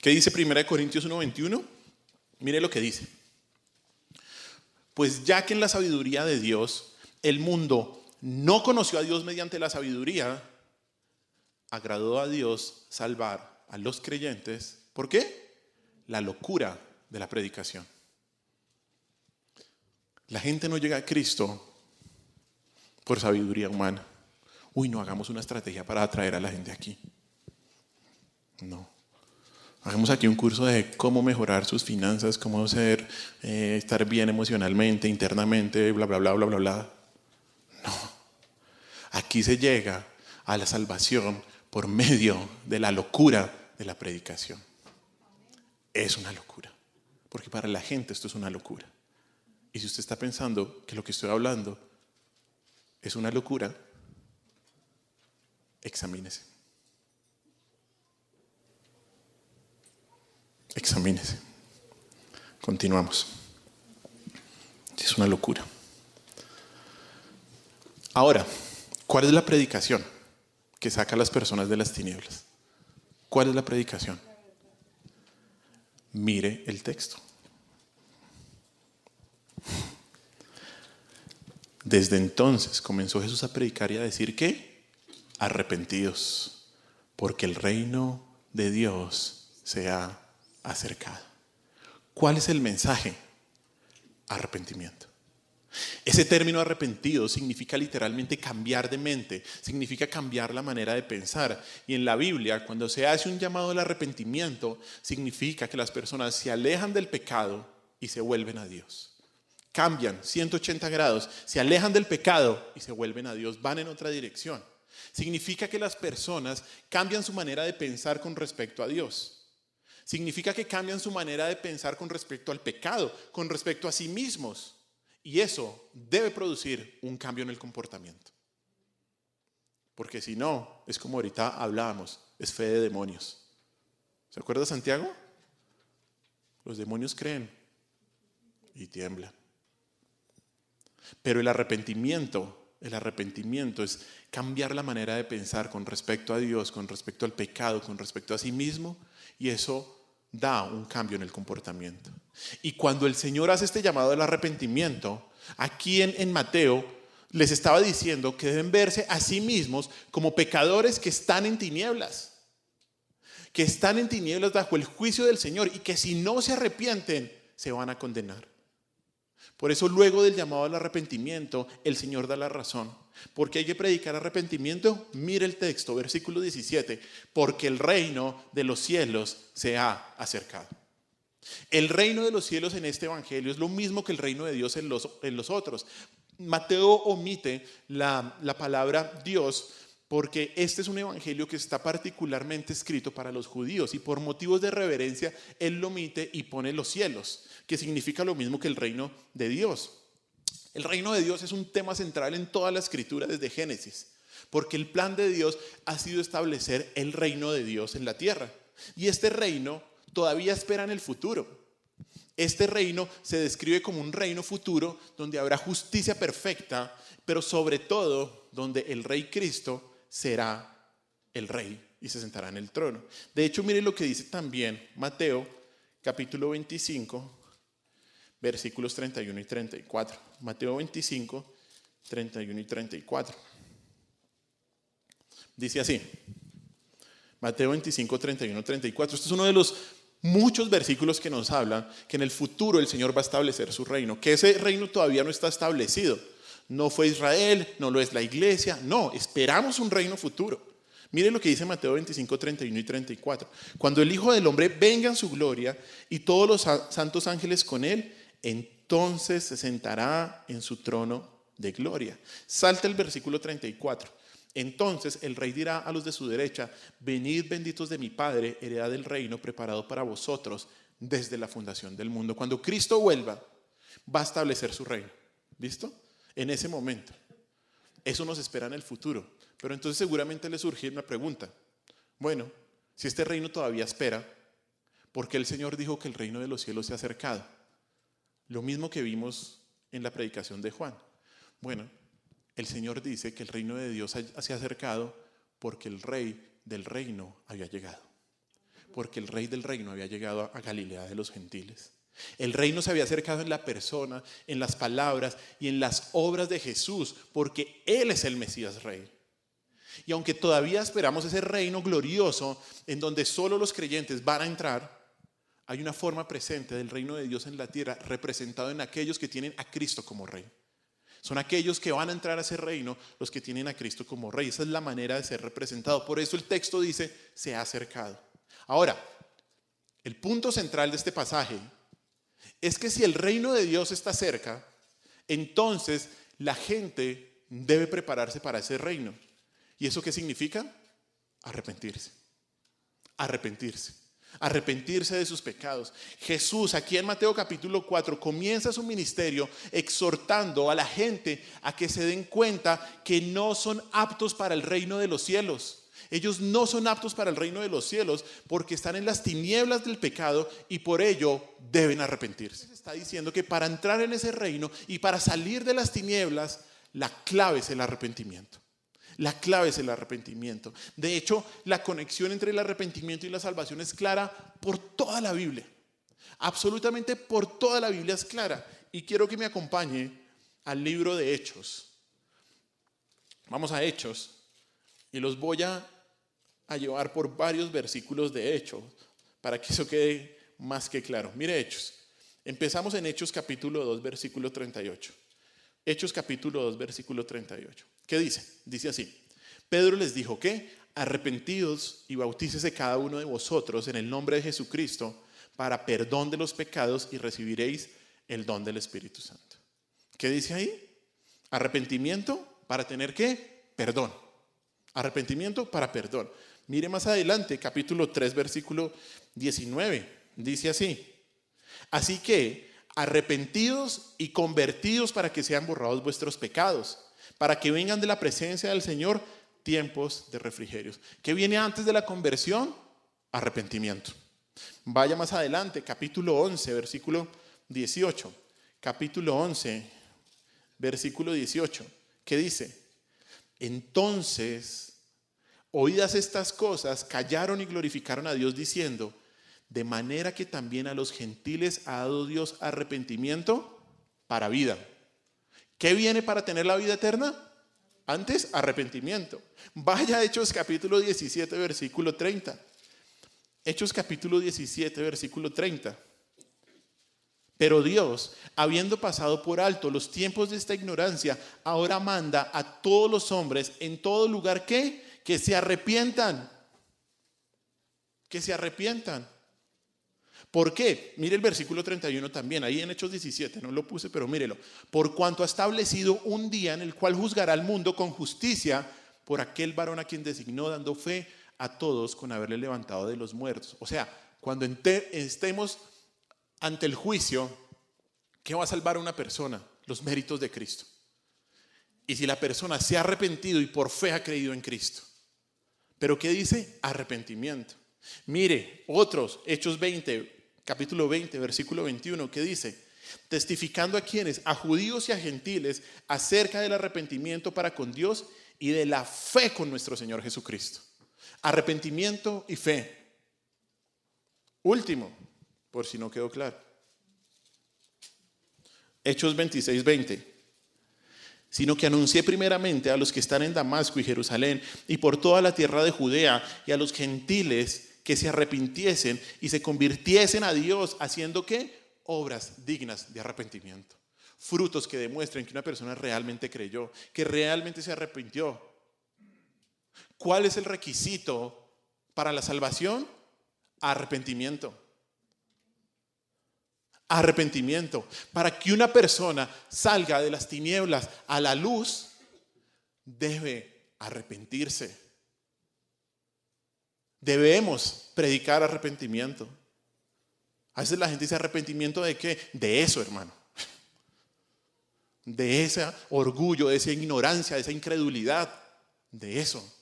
¿Qué dice 1 Corintios 1, 21? Mire lo que dice. Pues ya que en la sabiduría de Dios el mundo no conoció a Dios mediante la sabiduría, agradó a Dios salvar a los creyentes. ¿Por qué? La locura de la predicación. La gente no llega a Cristo por sabiduría humana. Uy, no hagamos una estrategia para atraer a la gente aquí. No. Hagamos aquí un curso de cómo mejorar sus finanzas, cómo estar bien emocionalmente, internamente, bla, bla, bla, bla, bla, bla. No. Aquí se llega a la salvación por medio de la locura de la predicación. Es una locura. Porque para la gente esto es una locura. Y si usted está pensando que lo que estoy hablando es una locura, examínese. Examínese. Continuamos. Es una locura. Ahora, ¿cuál es la predicación que saca a las personas de las tinieblas? ¿Cuál es la predicación? Mire el texto. Desde entonces comenzó Jesús a predicar y a decir que arrepentidos, porque el reino de Dios se ha acercado. ¿Cuál es el mensaje? Arrepentimiento. Ese término arrepentido significa literalmente cambiar de mente, significa cambiar la manera de pensar. Y en la Biblia, cuando se hace un llamado al arrepentimiento, significa que las personas se alejan del pecado y se vuelven a Dios. Cambian 180 grados, se alejan del pecado y se vuelven a Dios, van en otra dirección. Significa que las personas cambian su manera de pensar con respecto a Dios. Significa que cambian su manera de pensar con respecto al pecado, con respecto a sí mismos. Y eso debe producir un cambio en el comportamiento. Porque si no, es como ahorita hablábamos, es fe de demonios. ¿Se acuerda Santiago? Los demonios creen y tiemblan. Pero el arrepentimiento es cambiar la manera de pensar con respecto a Dios, con respecto al pecado, con respecto a sí mismo, y eso da un cambio en el comportamiento. Y cuando el Señor hace este llamado al arrepentimiento, aquí en Mateo les estaba diciendo que deben verse a sí mismos como pecadores que están en tinieblas bajo el juicio del Señor, y que si no se arrepienten se van a condenar. Por eso luego del llamado al arrepentimiento el Señor da la razón. ¿Por qué hay que predicar arrepentimiento? Mire el texto, versículo 17. Porque el reino de los cielos se ha acercado. El reino de los cielos en este evangelio es lo mismo que el reino de Dios en los otros. Mateo omite la palabra Dios porque este es un evangelio que está particularmente escrito para los judíos, y por motivos de reverencia él lo omite y pone los cielos, que significa lo mismo que el reino de Dios. El reino de Dios es un tema central en toda la escritura desde Génesis, porque el plan de Dios ha sido establecer el reino de Dios en la tierra. Y este reino todavía esperan el futuro. Este reino se describe como un reino futuro donde habrá justicia perfecta, pero sobre todo donde el Rey Cristo será el Rey y se sentará en el trono. De hecho, mire lo que dice también Mateo, capítulo 25, versículos 31 y 34. Mateo 25, 31 y 34. Dice así. Mateo 25, 31, 34. Este es uno de los muchos versículos que nos hablan que en el futuro el Señor va a establecer su reino, que ese reino todavía no está establecido. No fue Israel, no lo es la iglesia, no, esperamos un reino futuro. Mire lo que dice Mateo 25, 31 y 34. Cuando el Hijo del Hombre venga en su gloria y todos los santos ángeles con él, entonces se sentará en su trono de gloria. Salta el versículo 34. Entonces el rey dirá a los de su derecha: venid benditos de mi Padre, heredad del reino preparado para vosotros desde la fundación del mundo. Cuando Cristo vuelva, va a establecer su reino. ¿Listo? En ese momento. Eso nos espera en el futuro. Pero entonces seguramente le surge una pregunta. Bueno, si este reino todavía espera, ¿por qué el Señor dijo que el reino de los cielos se ha acercado? Lo mismo que vimos en la predicación de Juan. Bueno, el Señor dice que el reino de Dios se ha acercado porque el rey del reino había llegado. Porque el rey del reino había llegado a Galilea de los gentiles. El reino se había acercado en la persona, en las palabras y en las obras de Jesús, porque Él es el Mesías Rey. Y aunque todavía esperamos ese reino glorioso en donde solo los creyentes van a entrar, hay una forma presente del reino de Dios en la tierra representado en aquellos que tienen a Cristo como Rey. Son aquellos que van a entrar a ese reino los que tienen a Cristo como Rey. Esa es la manera de ser representado. Por eso el texto dice, se ha acercado. Ahora, el punto central de este pasaje es que si el reino de Dios está cerca, entonces la gente debe prepararse para ese reino. ¿Y eso qué significa? Arrepentirse. Arrepentirse. Arrepentirse de sus pecados. Jesús, aquí en Mateo capítulo 4, comienza su ministerio exhortando a la gente a que se den cuenta que no son aptos para el reino de los cielos. Ellos no son aptos para el reino de los cielos porque están en las tinieblas del pecado y por ello deben arrepentirse. Se está diciendo que para entrar en ese reino y para salir de las tinieblas, la clave es el arrepentimiento. La clave es el arrepentimiento. De hecho, la conexión entre el arrepentimiento y la salvación es clara por toda la Biblia. Absolutamente por toda la Biblia es clara. Y quiero que me acompañe al libro de Hechos. Vamos a Hechos y los voy a llevar por varios versículos de Hechos para que eso quede más que claro. Mire Hechos. Empezamos en Hechos capítulo 2, versículo 38. Hechos capítulo 2, versículo 38. ¿Qué dice? Dice así. Pedro les dijo que arrepentidos y bautícese cada uno de vosotros en el nombre de Jesucristo para perdón de los pecados y recibiréis el don del Espíritu Santo. ¿Qué dice ahí? Arrepentimiento para tener ¿qué? Perdón. Arrepentimiento para perdón. Mire más adelante, capítulo 3, versículo 19. Dice así. Así que arrepentidos y convertidos para que sean borrados vuestros pecados, para que vengan de la presencia del Señor tiempos de refrigerios. ¿Qué viene antes de la conversión? Arrepentimiento. Vaya más adelante, capítulo 11, versículo 18. Capítulo 11, versículo 18. ¿Qué dice? Entonces, oídas estas cosas, callaron y glorificaron a Dios diciendo, de manera que también a los gentiles ha dado Dios arrepentimiento para vida. ¿Qué viene para tener la vida eterna? Antes, arrepentimiento. Vaya a Hechos capítulo 17, versículo 30. Hechos capítulo 17, versículo 30. Pero Dios, habiendo pasado por alto los tiempos de esta ignorancia, ahora manda a todos los hombres en todo lugar que se arrepientan. Que se arrepientan. ¿Por qué? Mire el versículo 31 también, ahí en Hechos 17, no lo puse, pero mírelo. Por cuanto ha establecido un día en el cual juzgará al mundo con justicia por aquel varón a quien designó, dando fe a todos con haberle levantado de los muertos. O sea, cuando estemos ante el juicio, ¿qué va a salvar a una persona? Los méritos de Cristo. Y si la persona se ha arrepentido y por fe ha creído en Cristo. ¿Pero qué dice? Arrepentimiento. Mire, otros, Hechos 20, capítulo 20, versículo 21, ¿qué dice? Testificando a quienes, a judíos y a gentiles, acerca del arrepentimiento para con Dios y de la fe con nuestro Señor Jesucristo. Arrepentimiento y fe. Último, por si no quedó claro. Hechos 26, 20. Sino que anuncié primeramente a los que están en Damasco y Jerusalén y por toda la tierra de Judea y a los gentiles que se arrepintiesen y se convirtiesen a Dios, haciendo ¿qué? Obras dignas de arrepentimiento. Frutos que demuestren que una persona realmente creyó, que realmente se arrepintió. ¿Cuál es el requisito para la salvación? Arrepentimiento. Arrepentimiento. Para que una persona salga de las tinieblas a la luz, debe arrepentirse. Debemos predicar arrepentimiento. A veces la gente dice arrepentimiento ¿de qué? De eso, hermano. De ese orgullo, de esa ignorancia, de esa incredulidad. De eso.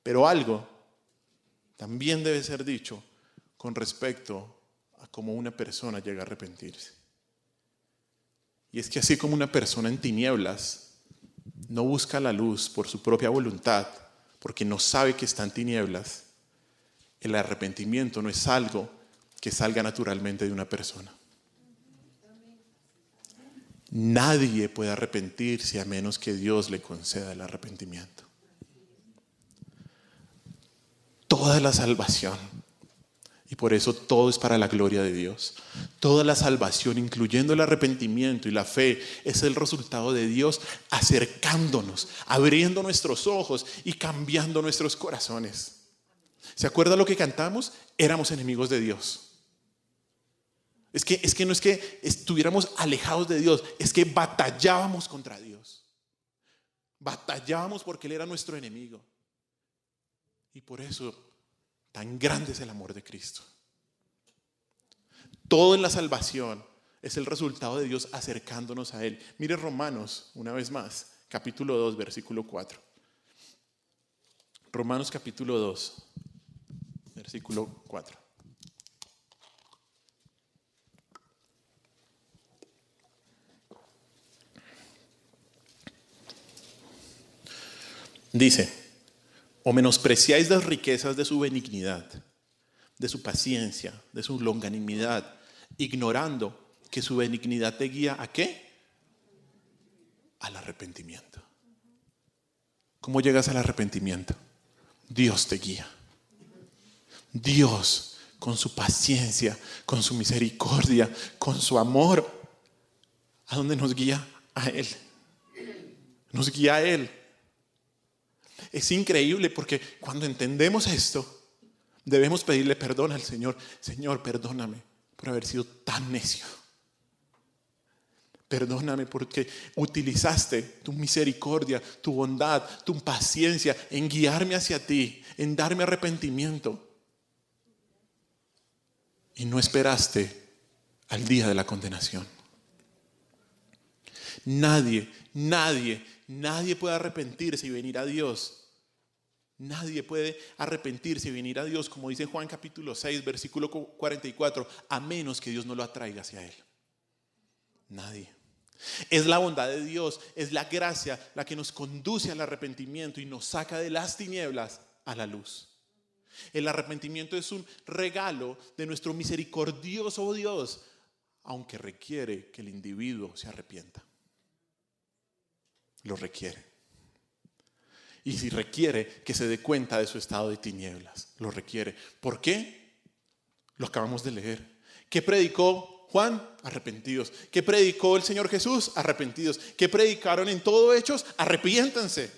Pero algo también debe ser dicho con respecto a cómo una persona llega a arrepentirse. Y es que así como una persona en tinieblas no busca la luz por su propia voluntad, porque no sabe que está en tinieblas, el arrepentimiento no es algo que salga naturalmente de una persona. Nadie puede arrepentirse a menos que Dios le conceda el arrepentimiento. Toda la salvación, y por eso todo es para la gloria de Dios. Toda la salvación, incluyendo el arrepentimiento y la fe, es el resultado de Dios acercándonos, abriendo nuestros ojos y cambiando nuestros corazones. ¿Se acuerda lo que cantamos? Éramos enemigos de Dios. Es que no es que estuviéramos alejados de Dios, es que batallábamos contra Dios. Batallábamos porque Él era nuestro enemigo. Y por eso tan grande es el amor de Cristo. Todo en la salvación es el resultado de Dios acercándonos a Él. Mire Romanos, una vez más, capítulo 2, versículo 4. Romanos capítulo 2, versículo 4. Dice: ¿o menospreciáis las riquezas de su benignidad, de su paciencia, de su longanimidad, ignorando que su benignidad te guía a qué? Al arrepentimiento. ¿Cómo llegas al arrepentimiento? Dios te guía. Dios, con su paciencia, con su misericordia, con su amor, ¿a dónde nos guía? A Él. Nos guía a Él. Es increíble porque cuando entendemos esto, debemos pedirle perdón al Señor. Señor, perdóname por haber sido tan necio. Perdóname porque utilizaste tu misericordia, tu bondad, tu paciencia en guiarme hacia ti, en darme arrepentimiento. Y no esperaste al día de la condenación. Nadie puede arrepentirse y venir a Dios. Nadie puede arrepentirse y venir a Dios, como dice Juan capítulo 6, versículo 44, a menos que Dios no lo atraiga hacia Él. Nadie. Es la bondad de Dios, es la gracia la que nos conduce al arrepentimiento y nos saca de las tinieblas a la luz. El arrepentimiento es un regalo de nuestro misericordioso Dios, aunque requiere que el individuo se arrepienta. Lo requiere. Y si requiere que se dé cuenta de su estado de tinieblas, lo requiere. ¿Por qué? Lo acabamos de leer. ¿Qué predicó Juan? Arrepentidos. ¿Qué predicó el Señor Jesús? Arrepentidos. ¿Qué predicaron en todo Hechos? Arrepiéntanse.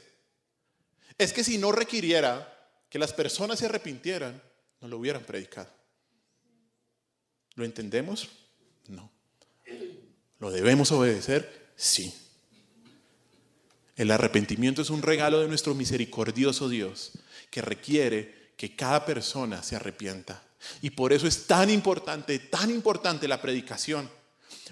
Es que si no requiriera que las personas se arrepintieran, no lo hubieran predicado. ¿Lo entendemos? No. ¿Lo debemos obedecer? Sí. El arrepentimiento es un regalo de nuestro misericordioso Dios que requiere que cada persona se arrepienta. Y por eso es tan importante la predicación.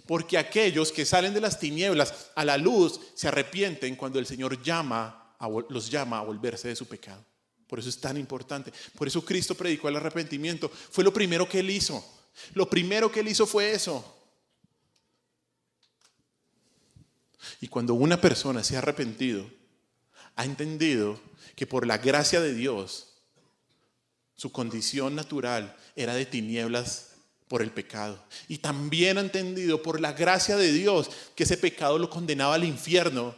Porque aquellos que salen de las tinieblas a la luz se arrepienten cuando el Señor los llama a volverse de su pecado. Por eso es tan importante. Por eso Cristo predicó el arrepentimiento. Fue lo primero que Él hizo. Lo primero que Él hizo fue eso. Y cuando una persona se ha arrepentido, ha entendido que por la gracia de Dios, su condición natural era de tinieblas por el pecado. Y también ha entendido por la gracia de Dios que ese pecado lo condenaba al infierno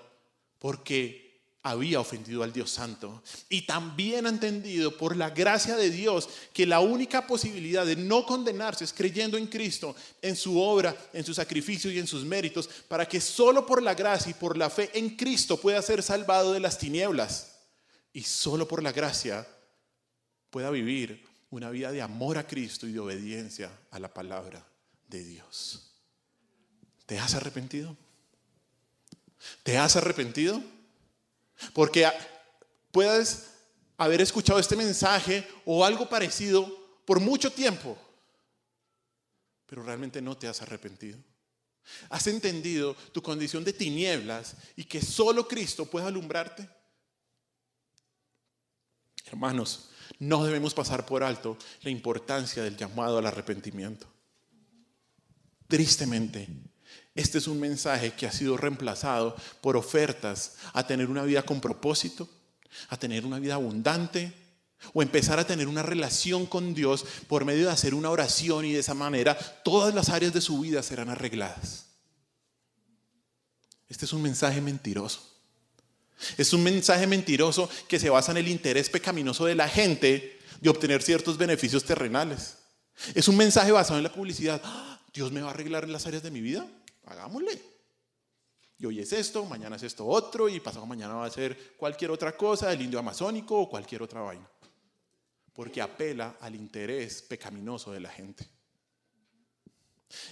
porque había ofendido al Dios Santo. Y también ha entendido por la gracia de Dios que la única posibilidad de no condenarse es creyendo en Cristo, en su obra, en su sacrificio y en sus méritos, para que solo por la gracia y por la fe en Cristo pueda ser salvado de las tinieblas. Y solo por la gracia pueda vivir una vida de amor a Cristo y de obediencia a la palabra de Dios. ¿Te has arrepentido? ¿Te has arrepentido? Porque puedes haber escuchado este mensaje o algo parecido por mucho tiempo, pero realmente no te has arrepentido. ¿Has entendido tu condición de tinieblas y que solo Cristo puede alumbrarte? Hermanos, no debemos pasar por alto la importancia del llamado al arrepentimiento. Tristemente, este es un mensaje que ha sido reemplazado por ofertas a tener una vida con propósito, a tener una vida abundante o empezar a tener una relación con Dios por medio de hacer una oración, y de esa manera todas las áreas de su vida serán arregladas. Este es un mensaje mentiroso. Es un mensaje mentiroso que se basa en el interés pecaminoso de la gente de obtener ciertos beneficios terrenales. Es un mensaje basado en la publicidad. ¿Dios me va a arreglar en las áreas de mi vida? Hagámosle. Y hoy es esto, mañana es esto otro, y pasado mañana va a ser cualquier otra cosa, el indio amazónico o cualquier otra vaina. Porque apela al interés pecaminoso de la gente.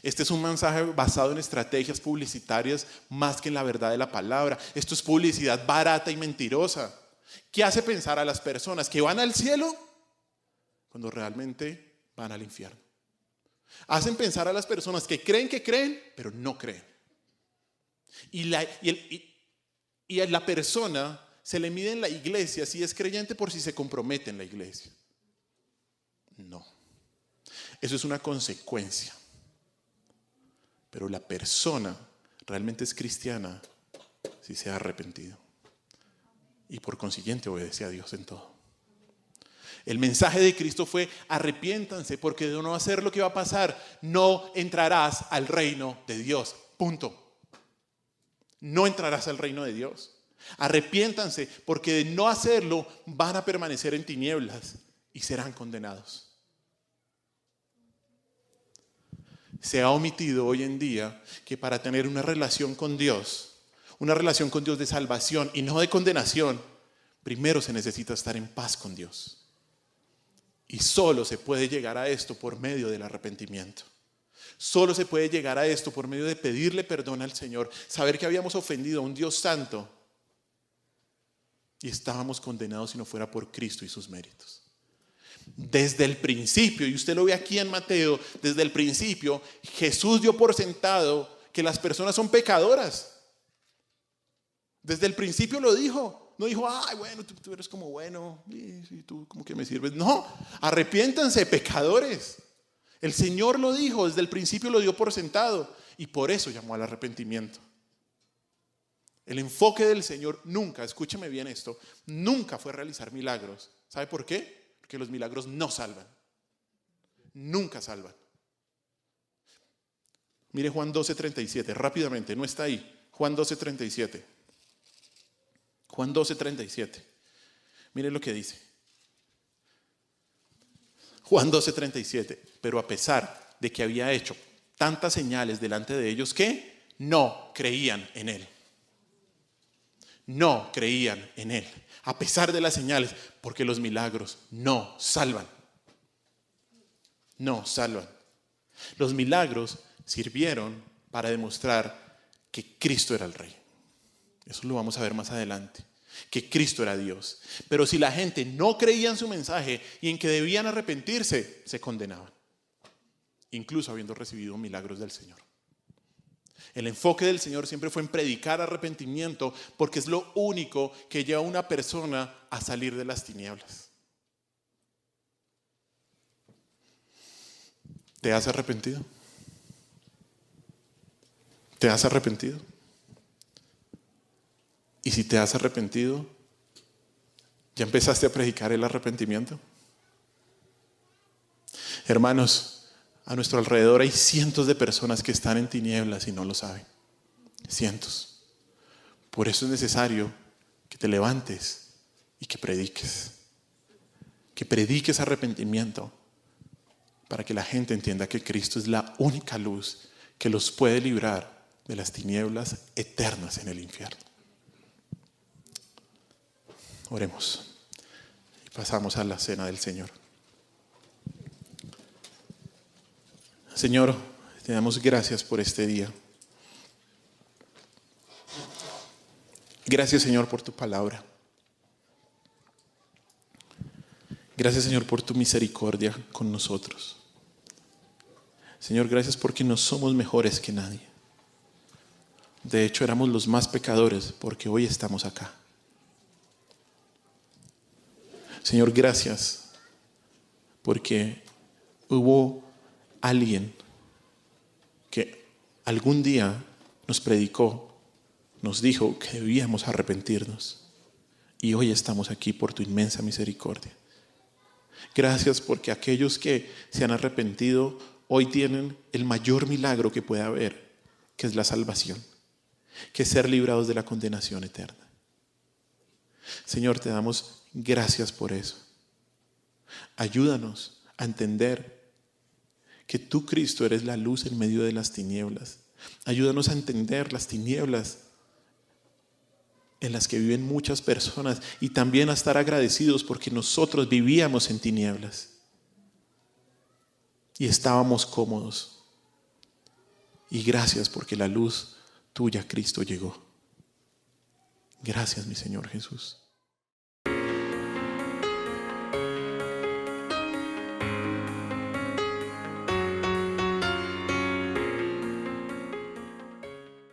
Este es un mensaje basado en estrategias publicitarias más que en la verdad de la palabra. Esto es publicidad barata y mentirosa, que hace pensar a las personas que van al cielo cuando realmente van al infierno. Hacen pensar a las personas que creen, pero no creen. Y a la persona se le mide en la iglesia si es creyente por si se compromete en la iglesia. No. Eso es una consecuencia. Pero la persona realmente es cristiana si se ha arrepentido. Y por consiguiente obedece a Dios en todo. El mensaje de Cristo fue: arrepiéntanse, porque de no hacer lo que va a pasar, no entrarás al reino de Dios. Punto. No entrarás al reino de Dios. Arrepiéntanse, porque de no hacerlo van a permanecer en tinieblas y serán condenados. Se ha omitido hoy en día que para tener una relación con Dios de salvación y no de condenación, primero se necesita estar en paz con Dios. Y solo se puede llegar a esto por medio del arrepentimiento. Solo se puede llegar a esto por medio de pedirle perdón al Señor, saber que habíamos ofendido a un Dios santo y estábamos condenados si no fuera por Cristo y sus méritos. Desde el principio, y usted lo ve aquí en Mateo, desde el principio Jesús dio por sentado que las personas son pecadoras. Desde el principio lo dijo. No dijo: ay, bueno, tú eres como bueno, y tú como que me sirves. No, arrepiéntanse, pecadores. El Señor lo dijo, desde el principio lo dio por sentado, y por eso llamó al arrepentimiento. El enfoque del Señor nunca, escúcheme bien esto, nunca fue realizar milagros. ¿Sabe por qué? Porque los milagros no salvan. Nunca salvan. Mire Juan 12:37, rápidamente, no está ahí. Juan 12:37. Juan 12:37. Miren lo que dice. Juan 12:37. Pero a pesar de que había hecho tantas señales delante de ellos, que no creían en él. No creían en él. A pesar de las señales, porque los milagros no salvan. No salvan. Los milagros sirvieron para demostrar que Cristo era el Rey. Eso lo vamos a ver más adelante, que Cristo era Dios. Pero si la gente no creía en su mensaje y en que debían arrepentirse, se condenaban, incluso habiendo recibido milagros del Señor. El enfoque del Señor siempre fue en predicar arrepentimiento, porque es lo único que lleva a una persona a salir de las tinieblas. ¿Te has arrepentido? ¿Te has arrepentido? Y si te has arrepentido, ¿ya empezaste a predicar el arrepentimiento? Hermanos, a nuestro alrededor hay cientos de personas que están en tinieblas y no lo saben. Cientos. Por eso es necesario que te levantes y que prediques. Que prediques arrepentimiento para que la gente entienda que Cristo es la única luz que los puede librar de las tinieblas eternas en el infierno. Oremos y pasamos a la cena del Señor. Señor, te damos gracias por este día. Gracias, Señor, por tu palabra. Gracias, Señor, por tu misericordia con nosotros. Señor, gracias porque no somos mejores que nadie. De hecho, éramos los más pecadores porque hoy estamos acá. Señor, gracias porque hubo alguien que algún día nos predicó, nos dijo que debíamos arrepentirnos. Y hoy estamos aquí por tu inmensa misericordia. Gracias porque aquellos que se han arrepentido hoy tienen el mayor milagro que puede haber, que es la salvación, que es ser librados de la condenación eterna. Señor, te damos gracias por eso. Ayúdanos a entender que tú, Cristo, eres la luz en medio de las tinieblas. Ayúdanos a entender las tinieblas en las que viven muchas personas y también a estar agradecidos porque nosotros vivíamos en tinieblas y estábamos cómodos. Y gracias porque la luz tuya, Cristo, llegó. Gracias, mi Señor Jesús.